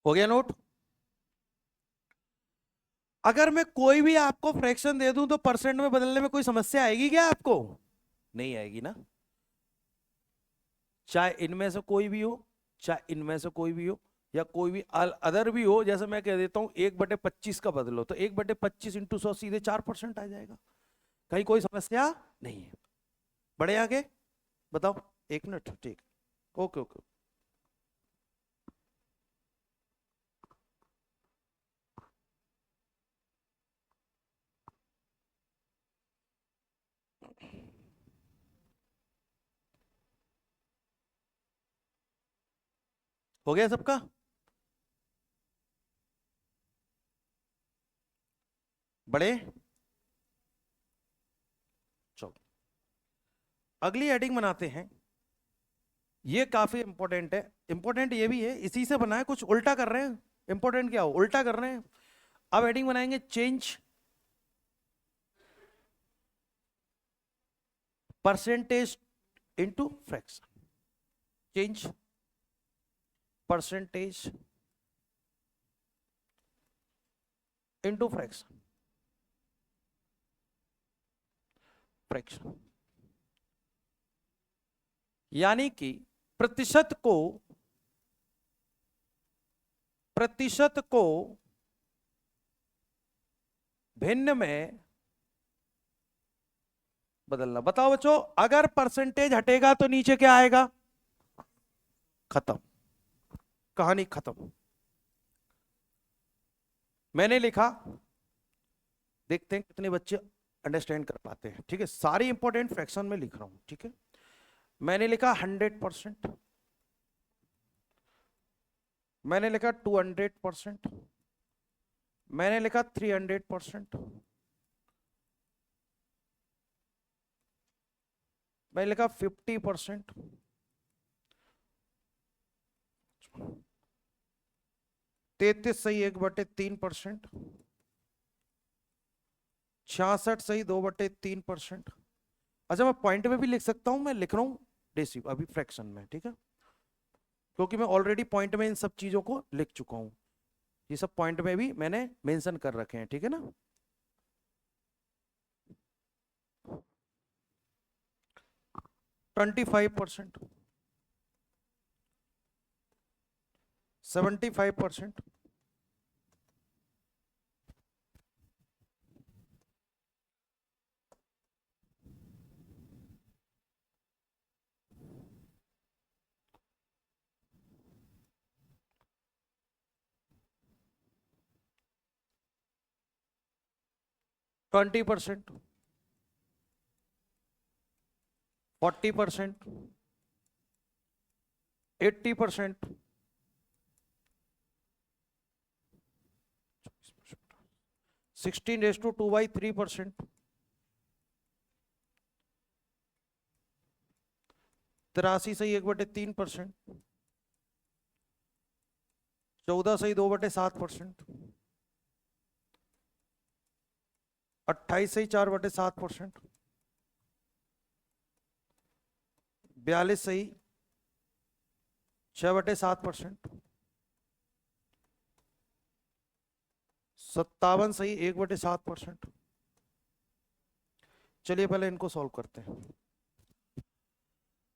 हो गया नोट? अगर मैं कोई भी आपको फ्रैक्शन दे दूं तो परसेंट में बदलने में कोई समस्या आएगी क्या आपको? नहीं आएगी ना। चाहे इनमें से कोई भी हो, चाहे इनमें से कोई भी हो, या कोई भी अदर भी हो। जैसे मैं कह देता हूं 1/25 का बदलो, तो 1/25 इंटू 100 सीधे 4% आ जाएगा। कहीं कोई समस्या नहीं है। बढ़े आगे, बताओ। 1 मिनट, ठीक। Okay okay. हो गया सबका? बड़े, चलो अगली हेडिंग बनाते हैं। ये काफी इंपॉर्टेंट है। इंपॉर्टेंट ये भी है, इसी से बना है, कुछ उल्टा कर रहे हैं। इंपॉर्टेंट क्या हो, उल्टा कर रहे हैं। अब हेडिंग बनाएंगे change percentage into fraction. Change percentage into fraction. Fraction यानी कि प्रतिशत को, प्रतिशत को भिन्न में बदलना। बताओ बच्चों, अगर परसेंटेज हटेगा तो नीचे क्या आएगा? खत्म, कहानी खत्म। मैंने लिखा, देखते हैं कितने बच्चे अंडरस्टैंड कर पाते हैं। ठीक है, सारी इंपॉर्टेंट फ्रैक्शन में लिख रहा हूं। ठीक है, मैंने लिखा 100%, मैंने लिखा 200%, मैंने लिखा 300%, मैंने लिखा 50%, 33 सही 1/3%, 66 सही 2/3%। अच्छा, मैं पॉइंट में भी लिख सकता हूं, मैं लिख रहा हूं डेसिमल अभी फ्रैक्शन में। ठीक है, क्योंकि मैं ऑलरेडी पॉइंट में इन सब चीजों को लिख चुका हूं, ये सब पॉइंट में भी मैंने मेंशन कर रखे हैं। ठीक है ना, 25%, 75%, 20%, 40%, 80%, 16:2/3%, 83 सही 1/3%, 14 सही 2/7%, 28 सही 4/7%, 42 सही 6/7%, 57 सही 1/7%। चलिए पहले इनको सॉल्व करते हैं।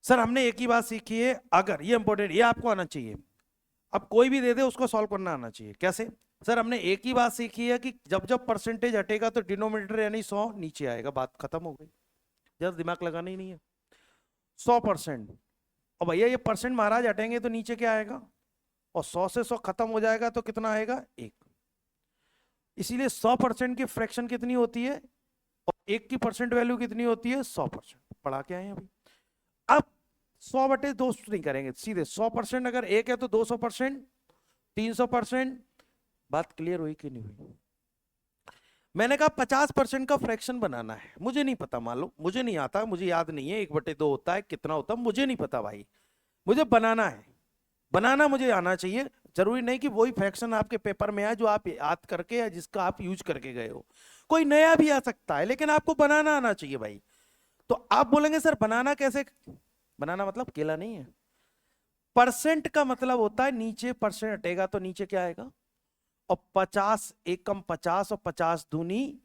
सर हमने एक ही बात सीखी है, अगर ये इंपॉर्टेंट, ये आपको आना चाहिए, अब कोई भी दे दे उसको सॉल्व करना आना चाहिए। कैसे? सर हमने एक ही बात सीखी है कि जब जब परसेंटेज हटेगा तो डिनोमिनेटर यानी 100 नीचे आएगा, बात खत्म हो गई, जब दिमाग लगाना ही नहीं है। 100%, और भैया ये परसेंट महाराज हटेंगे तो नीचे क्या आएगा? और 100 से 100 खत्म हो जाएगा तो कितना आएगा? 1। इसीलिए 100% की फ्रैक्शन कितनी होती है और 1 की परसेंट वैल्यू कितनी होती है? 100%। पढ़ा के आए हैं अभी। अब 100/2 नहीं करेंगे, सीधे 100% अगर 1 है तो 200%, 300%। बात क्लियर हुई कि नहीं हुई? मैंने कहा 50% का फ्रैक्शन बनाना है, मुझे नहीं पता, मान लो मुझे नहीं आता, मुझे याद नहीं है 1/2 होता है कितना होता है, मुझे नहीं पता भाई, मुझे बनाना है, बनाना मुझे आना चाहिए। जरूरी नहीं कि वही फ्रैक्शन आपके पेपर में आए जो आप याद करके या जिसका आप यूज करके गए हो, कोई नया भी आ सकता है, लेकिन आपको बनाना आना चाहिए भाई। तो आप बोलेंगे सर बनाना कैसे? बनाना मतलब केला नहीं है, परसेंट का मतलब होता है नीचे परसेंट हटेगा तो नीचे क्या आएगा? और 50 एकम 50 और 50 दूनी,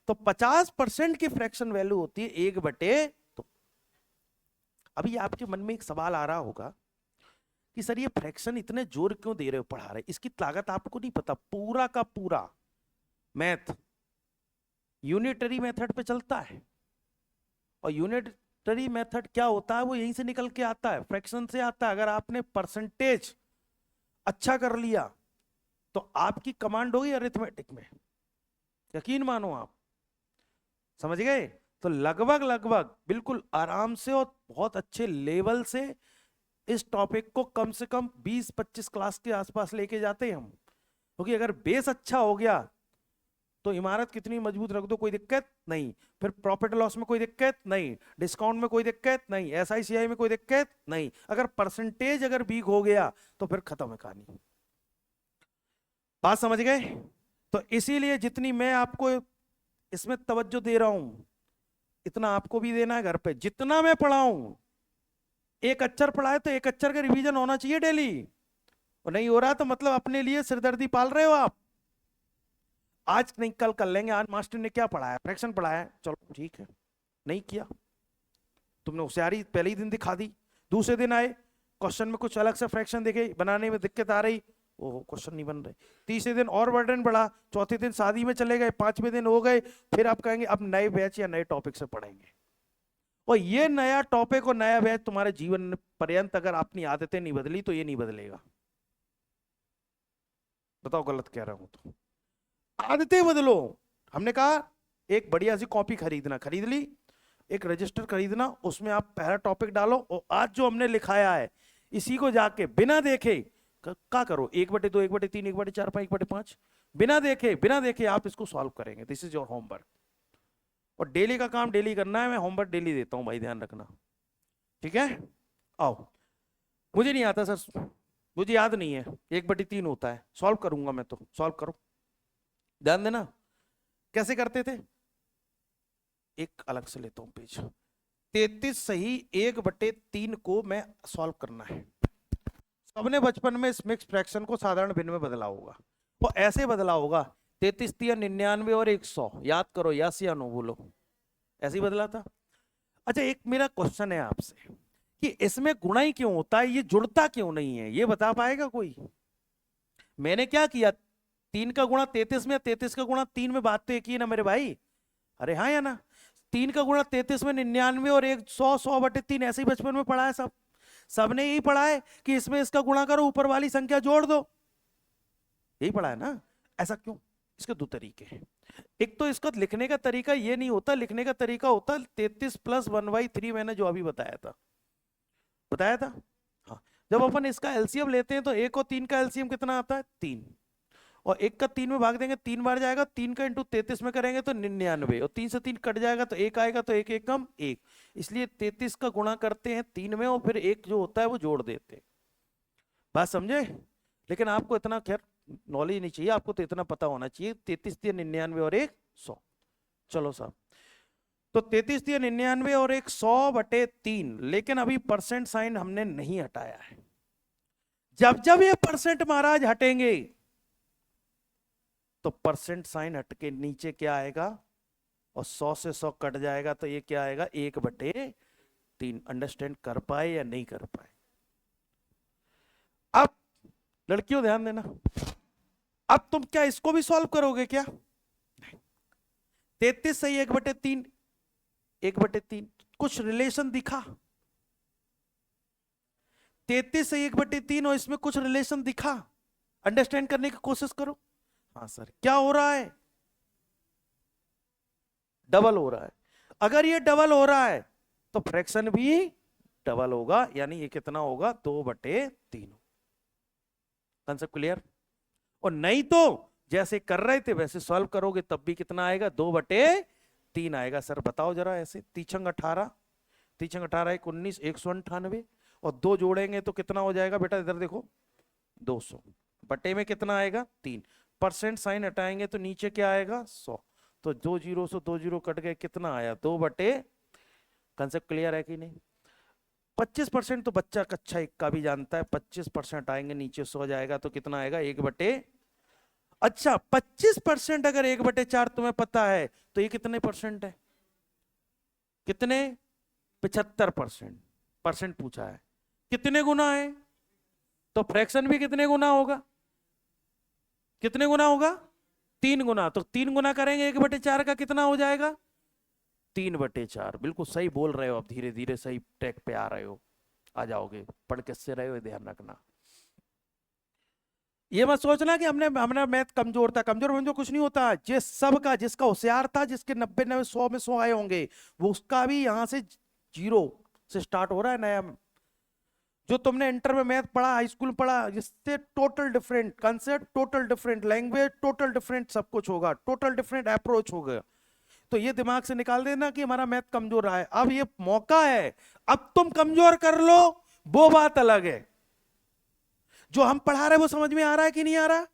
तो 50% की फ्रैक्शन वैल्यू होती है 1/। तो अभी आपके मन में एक सवाल आ रहा होगा कि सर ये फ्रैक्शन इतने जोर क्यों दे रहे हो पढ़ा रहे, इसकी लागत आपको नहीं पता। पूरा का पूरा मैथ यूनिटरी मेथड पे चलता है, और यूनिटरी मेथड क्या होता है? वो यहीं से निकल के आता है, फ्रैक्शन से आता है। अगर आपने परसेंटेज अच्छा कर लिया तो आपकी कमांड होगी अरिथमेटिक में, यकीन मानो आप, समझ गए? तो लगभग लगभग बिल्कुल आराम से और बहुत अच्छे लेवल से इस टॉपिक को कम से कम 20-25 क्लास के आसपास लेके जाते हैं हम, क्योंकि अगर बेस अच्छा हो गया तो इमारत कितनी मजबूत रख दो कोई दिक्कत नहीं, फिर प्रॉफिट लॉस में कोई दिक्कत नहीं, डिस्काउंट में कोई दिक्कत नहीं, एसआईसीआई में कोई दिक्कत नहीं। अगर परसेंटेज अगर वीक हो गया तो फिर खत्म है कहानी। बात समझ गए? तो इसीलिए जितनी मैं आपको इसमें तवज्जो दे रहा हूं इतना आपको भी देना है घर पे। जितना मैं पढ़ाऊं, एक अक्षर पढ़ाए तो एक अक्षर का रिवीजन होना चाहिए डेली, और नहीं हो रहा तो मतलब अपने लिए सिरदर्दी पाल रहे हो आप। आज नहीं कल कर लेंगे, आज मास्टर ने क्या पढ़ाया? फ्रैक्शन पढ़ाया, चलो ठीक है, नहीं किया, तुमने होशियारी पहले ही दिन दिखा दी। दूसरे दिन आए, क्वेश्चन में कुछ अलग से फ्रैक्शन देखे, बनाने में दिक्कत आ रही, ओहो क्वेश्चन नहीं बन रहे। तीसरे दिन और बर्डन बढ़ा, चौथे दिन शादी में चले गए, पांचवें दिन हो गए, फिर आप कहेंगे अब नए बैच या नए टॉपिक से पढ़ेंगे। और ये नया टॉपिक और नया बैच तुम्हारे जीवन पर्यंत अगर अपनी आदतें नहीं बदली तो ये नहीं बदलेगा। बताओ गलत कह रहा हूं तो? आदतें बदलो। हमने कहा एक बढ़िया सी कॉपी खरीदना, खरीद ली, एक रजिस्टर खरीदना, उसमें आप पहला टॉपिक डालो और आज जो हमने लिखाया है इसी को जाके बिना देखे क्या करो, 1/2, 1/3, 1/4, 1/5, बिना देखे आप इसको सॉल्व करेंगे। This is your homework. और डेली का काम डेली करना है, मैं होमवर्क डेली देता हूं भाई, ध्यान रखना, ठीक है? आओ। मुझे नहीं आता सर, मुझे याद नहीं है, 1/3 होता है, सॉल्व करूंगा मैं, तो सॉल्व करो, ध्यान देना। कैसे करते थे? एक अलग से लेता हूं पेज। 33 सही 1/3 को मैं सॉल्व करना है। सबने बचपन में इस मिक्स फ्रैक्शन को साधारण भिन्न में बदला होगा, वो ऐसे बदला होगा 33 3 99 और 100, याद करो, यस या नो बोलो, ऐसे ही बदला था। अच्छा एक मेरा क्वेश्चन है आपसे कि इसमें गुणा ही क्यों होता है, ये जुड़ता क्यों नहीं है, ये बता पाएगा कोई? मैंने क्या किया, 3 का गुणा 33 में, 33 का गुणा 3 में, बात तो एक ही ना मेरे भाई, अरे हाँ या ना? 3 का गुणा 33 में 99 और 100, 100/3, ऐसे ही बचपन में पढ़ा है, सबने यही पढ़ा है कि इसमें इसका गुणा करो, ऊपर वाली संख्या जोड़ दो, यही पढ़ा है ना? ऐसा क्यों? इसके दो तरीके हैं। एक तो इसका लिखने का तरीका ये नहीं होता, लिखने का तरीका होता 33 + 1/3, मैंने जो अभी बताया था। हाँ, जब अपन इसका एलसीएम लेते हैं तो 1 और 3 का एलसीएम कितना आता है? 3, और 1 का 3 में भाग देंगे 3 बार जाएगा, 3 का इंटू 33 में करेंगे तो 99, और 3 से 3 कट जाएगा तो 1 आएगा, तो 1 1 कम 1, इसलिए 33 का गुणा करते हैं 3 में और फिर 1 जो होता है वो जोड़ देते हैं। बात समझे? लेकिन आपको इतना खैर नॉलेज नहीं चाहिए, आपको तो इतना पता होना चाहिए 33 3 99 और 1 100। चलो साहब, तो 33 3 99 और 1 100/3, लेकिन अभी परसेंट साइन हमने नहीं हटाया है। जब जब ये परसेंट महाराज हटेंगे तो परसेंट साइन हट के नीचे क्या आएगा, और 100 से 100 कट जाएगा तो ये क्या आएगा, 1/3। अंडरस्टैंड कर पाए या नहीं कर पाए? अब लड़कियों ध्यान देना, अब तुम क्या इसको भी सॉल्व करोगे क्या? 33 सही 1/3, 1/3 कुछ रिलेशन दिखा? 33 सही 1/3 और इसमें कुछ रिलेशन दिखा? अंडरस्टैंड करने की कोशिश करो। हाँ सर, क्या हो रहा है? डबल हो रहा है। अगर ये डबल हो रहा है तो फ्रैक्शन भी डबल होगा, यानी ये कितना होगा, 2/3। Concept clear? और नहीं तो जैसे कर रहे थे वैसे सॉल्व करोगे तब भी कितना आएगा, 2/3 आएगा। सर बताओ जरा, ऐसे 3 18, 3 18 1 19, 198, और 2 जोड़ेंगे तो कितना हो जाएगा बेटा, इधर देखो, 200 बटे में कितना आएगा, 3। परसेंट साइन हटाएंगे तो नीचे क्या आएगा, 100, तो 2 0 से 2 0 कट गए, कितना आया, 2/। कंसेप्ट क्लियर है कि नहीं? 25% तो बच्चा कक्षा 1 का भी जानता है, 25% आएंगे नीचे 100 जाएगा तो कितना आएगा, 1/। अच्छा 25% अगर 1/4 तुम्हें पता है तो ये कितने परसेंट है, कितने, 75%। परसेंट पूछा है, कितने गुना है, तो फ्रैक्शन भी कितने गुना होगा, कितने गुना होगा, 3 गुना। तो 3 गुना करेंगे 1/4 का कितना हो जाएगा, 3/4। बिल्कुल सही बोल रहे हो, आप धीरे धीरे सही ट्रैक पे आ रहे हो, आ जाओगे, पढ़ किससे रहे हो, ध्यान रखना। ये मत सोचना कि हमने मैथ कमजोर था, कमजोर कुछ नहीं होता। जिस सब का, जिसका होशियार था, जिसके 90 90 100 में 100 आए होंगे, वो उसका भी यहां से 0 से स्टार्ट हो रहा है नया। जो तुमने इंटर में मैथ पढ़ा, हाई स्कूल पढ़ा, जिससे total different concept, total different language, total different सब कुछ होगा, टोटल डिफरेंट अप्रोच होगा। तो ये दिमाग से निकाल देना कि हमारा मैथ कमजोर रहा है। अब ये मौका है, अब तुम कमजोर कर लो, वो बात अलग है। जो हम पढ़ा रहे वो समझ में आ रहा है कि नहीं आ रहा?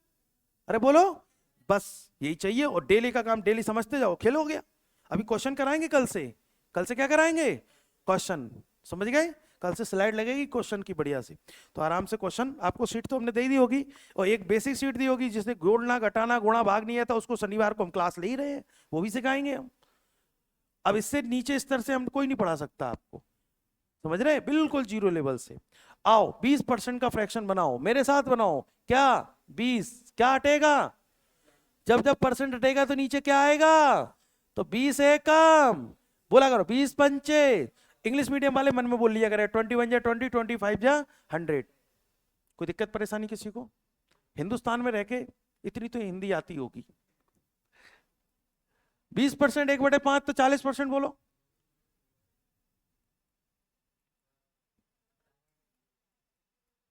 अरे बोलो, बस यही चाहिए। और डेली का काम डेली समझते जाओ, खेल हो गया। अभी क्वेश्चन कराएंगे कल से, कल से क्या कराएंगे, क्वेश्चन, समझ गए? कल से स्लाइड लगेगी क्वेश्चन की बढ़िया सी, तो आराम से क्वेश्चन, आपको सीट तो हमने दे दी होगी, और एक बेसिक सीट दी होगी जिसने जोड़ना घटाना गुणा भाग नहीं आता, उसको शनिवार को हम क्लास ले ही रहे हैं, वो भी सिखाएंगे हम। अब इससे नीचे स्तर से हम कोई नहीं पढ़ा सकता आपको, समझ रहे हैं? बिल्कुल 0 लेवल से। आओ 20% का फ्रैक्शन बनाओ, मेरे साथ बनाओ। क्या 20 क्या हटेगा, जब जब परसेंट हटेगा तो नीचे क्या आएगा, तो 20 एकम, बोला करो 20 पंचे। इंग्लिश मीडियम वाले मन में बोल लिया करे 21 जा 20, 25 जा 100। कोई दिक्कत परेशानी किसी को, हिंदुस्तान में रह के इतनी तो हिंदी आती होगी। 20% 1/5 तो 40% बोलो।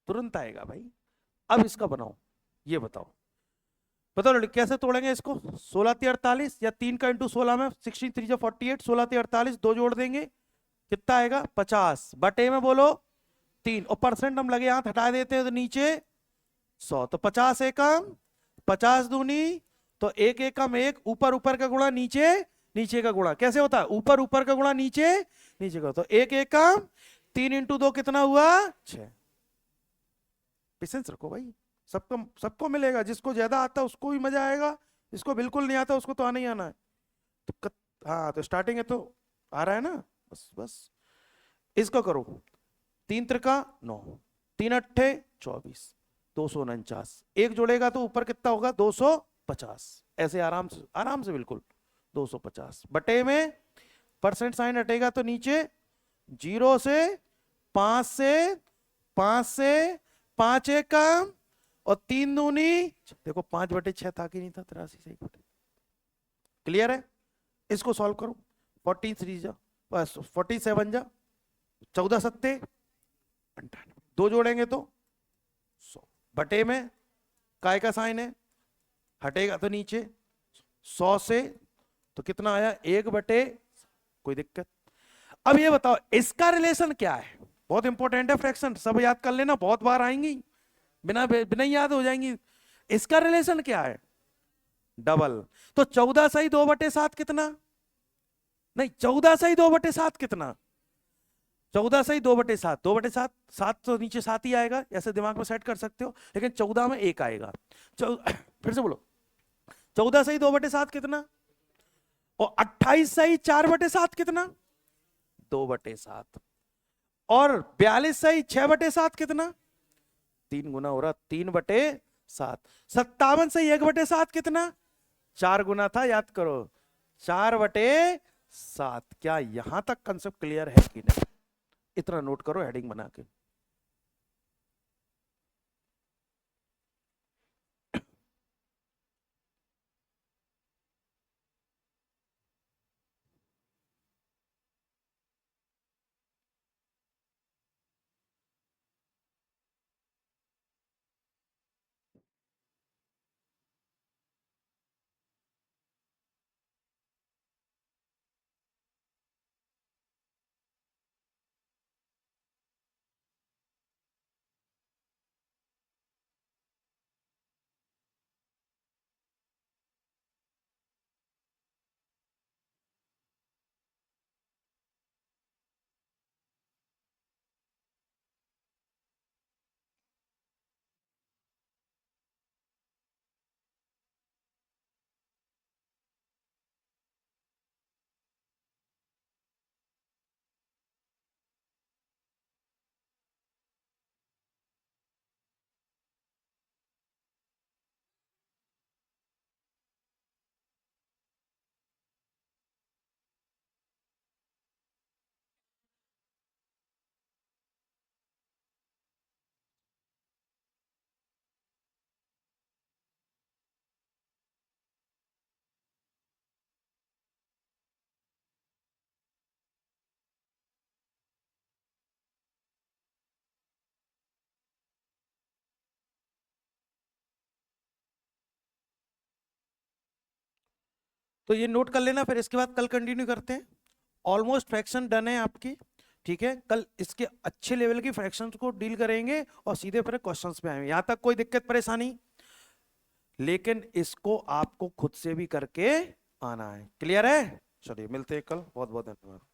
तुरंत आएगा भाई। अब इसका बनाओ, ये बताओ, बताओ लड़के कैसे तोड़ेंगे इसको। 16 × 48 या 3 का इंटू 16 में 16 3 48, 16 × 48 दो जोड़ देंगे कितना आएगा 50 बटे में बोलो 3, और परसेंट हम लगे हाथ हटा देते हैं तो नीचे 100, तो 50 एकम 50 दूनी, तो एक एकम एक, ऊपर ऊपर का गुणा नीचे नीचे का गुणा, कैसे होता है ऊपर ऊपर का गुणा नीचे नीचे का, तो एक एकम 3 × 2 कितना हुआ 6। पेशेंस रखो भाई, सबको सबको मिलेगा, जिसको ज्यादा आता है उसको भी मजा आएगा, जिसको बिल्कुल नहीं आता उसको तो आना ही आना है। तो हाँ तो स्टार्टिंग है तो आ रहा है ना, बस बस इसको करो। 3 त्रिका 9, 3 अट्ठे 24, 249, एक जोड़ेगा तो ऊपर कितना होगा 250, ऐसे आराम से बिल्कुल 250 बटे में परसेंट साइन हटेगा तो नीचे 0 से 5 से 5 से 5 एकम और 3 दूनी, देखो 5/6 था कि नहीं था, 83 से 1 बटे। क्लियर है, इसको सॉल्व करो। 43 जा बस 47 जा 14 सत्ते 98, दो जोड़ेंगे तो 100 बटे में काय का साइन है, हटेगा तो नीचे 100 से, तो कितना आया 1/, कोई दिक्कत। अब ये बताओ इसका रिलेशन क्या है, बहुत इंपॉर्टेंट है फ्रैक्शन, सब याद कर लेना, बहुत बार आएंगी, बिना बिना याद हो जाएंगी। इसका रिलेशन क्या है, डबल। तो 14 सही 2/7 कितना, नहीं 14 सही 2/7 कितना, 14 सही 2/7, 2/7 7 तो नीचे 7 ही आएगा, ऐसे दिमाग में सेट कर सकते हो, लेकिन 14 में 1 आएगा। फिर से बोलो 14 सही 2/7 कितना, और 28 सही 4/7 कितना 2/7, और 42 सही 6/7 कितना 3 गुना हो रहा 3/7, 57 सही 1/7 कितना 4 गुना था, याद करो 4/7। क्या यहां तक कंसेप्ट क्लियर है कि नहीं, इतना नोट करो हेडिंग बना के। तो ये नोट कर लेना, फिर इसके बाद कल कंटिन्यू करते हैं। ऑलमोस्ट फ्रैक्शन डन है आपकी, ठीक है, कल इसके अच्छे लेवल की फ्रैक्शंस को डील करेंगे और सीधे फिर क्वेश्चंस पे आएंगे। यहां तक कोई दिक्कत परेशानी, लेकिन इसको आपको खुद से भी करके आना है। क्लियर है, चलिए मिलते हैं कल, बहुत बहुत धन्यवाद।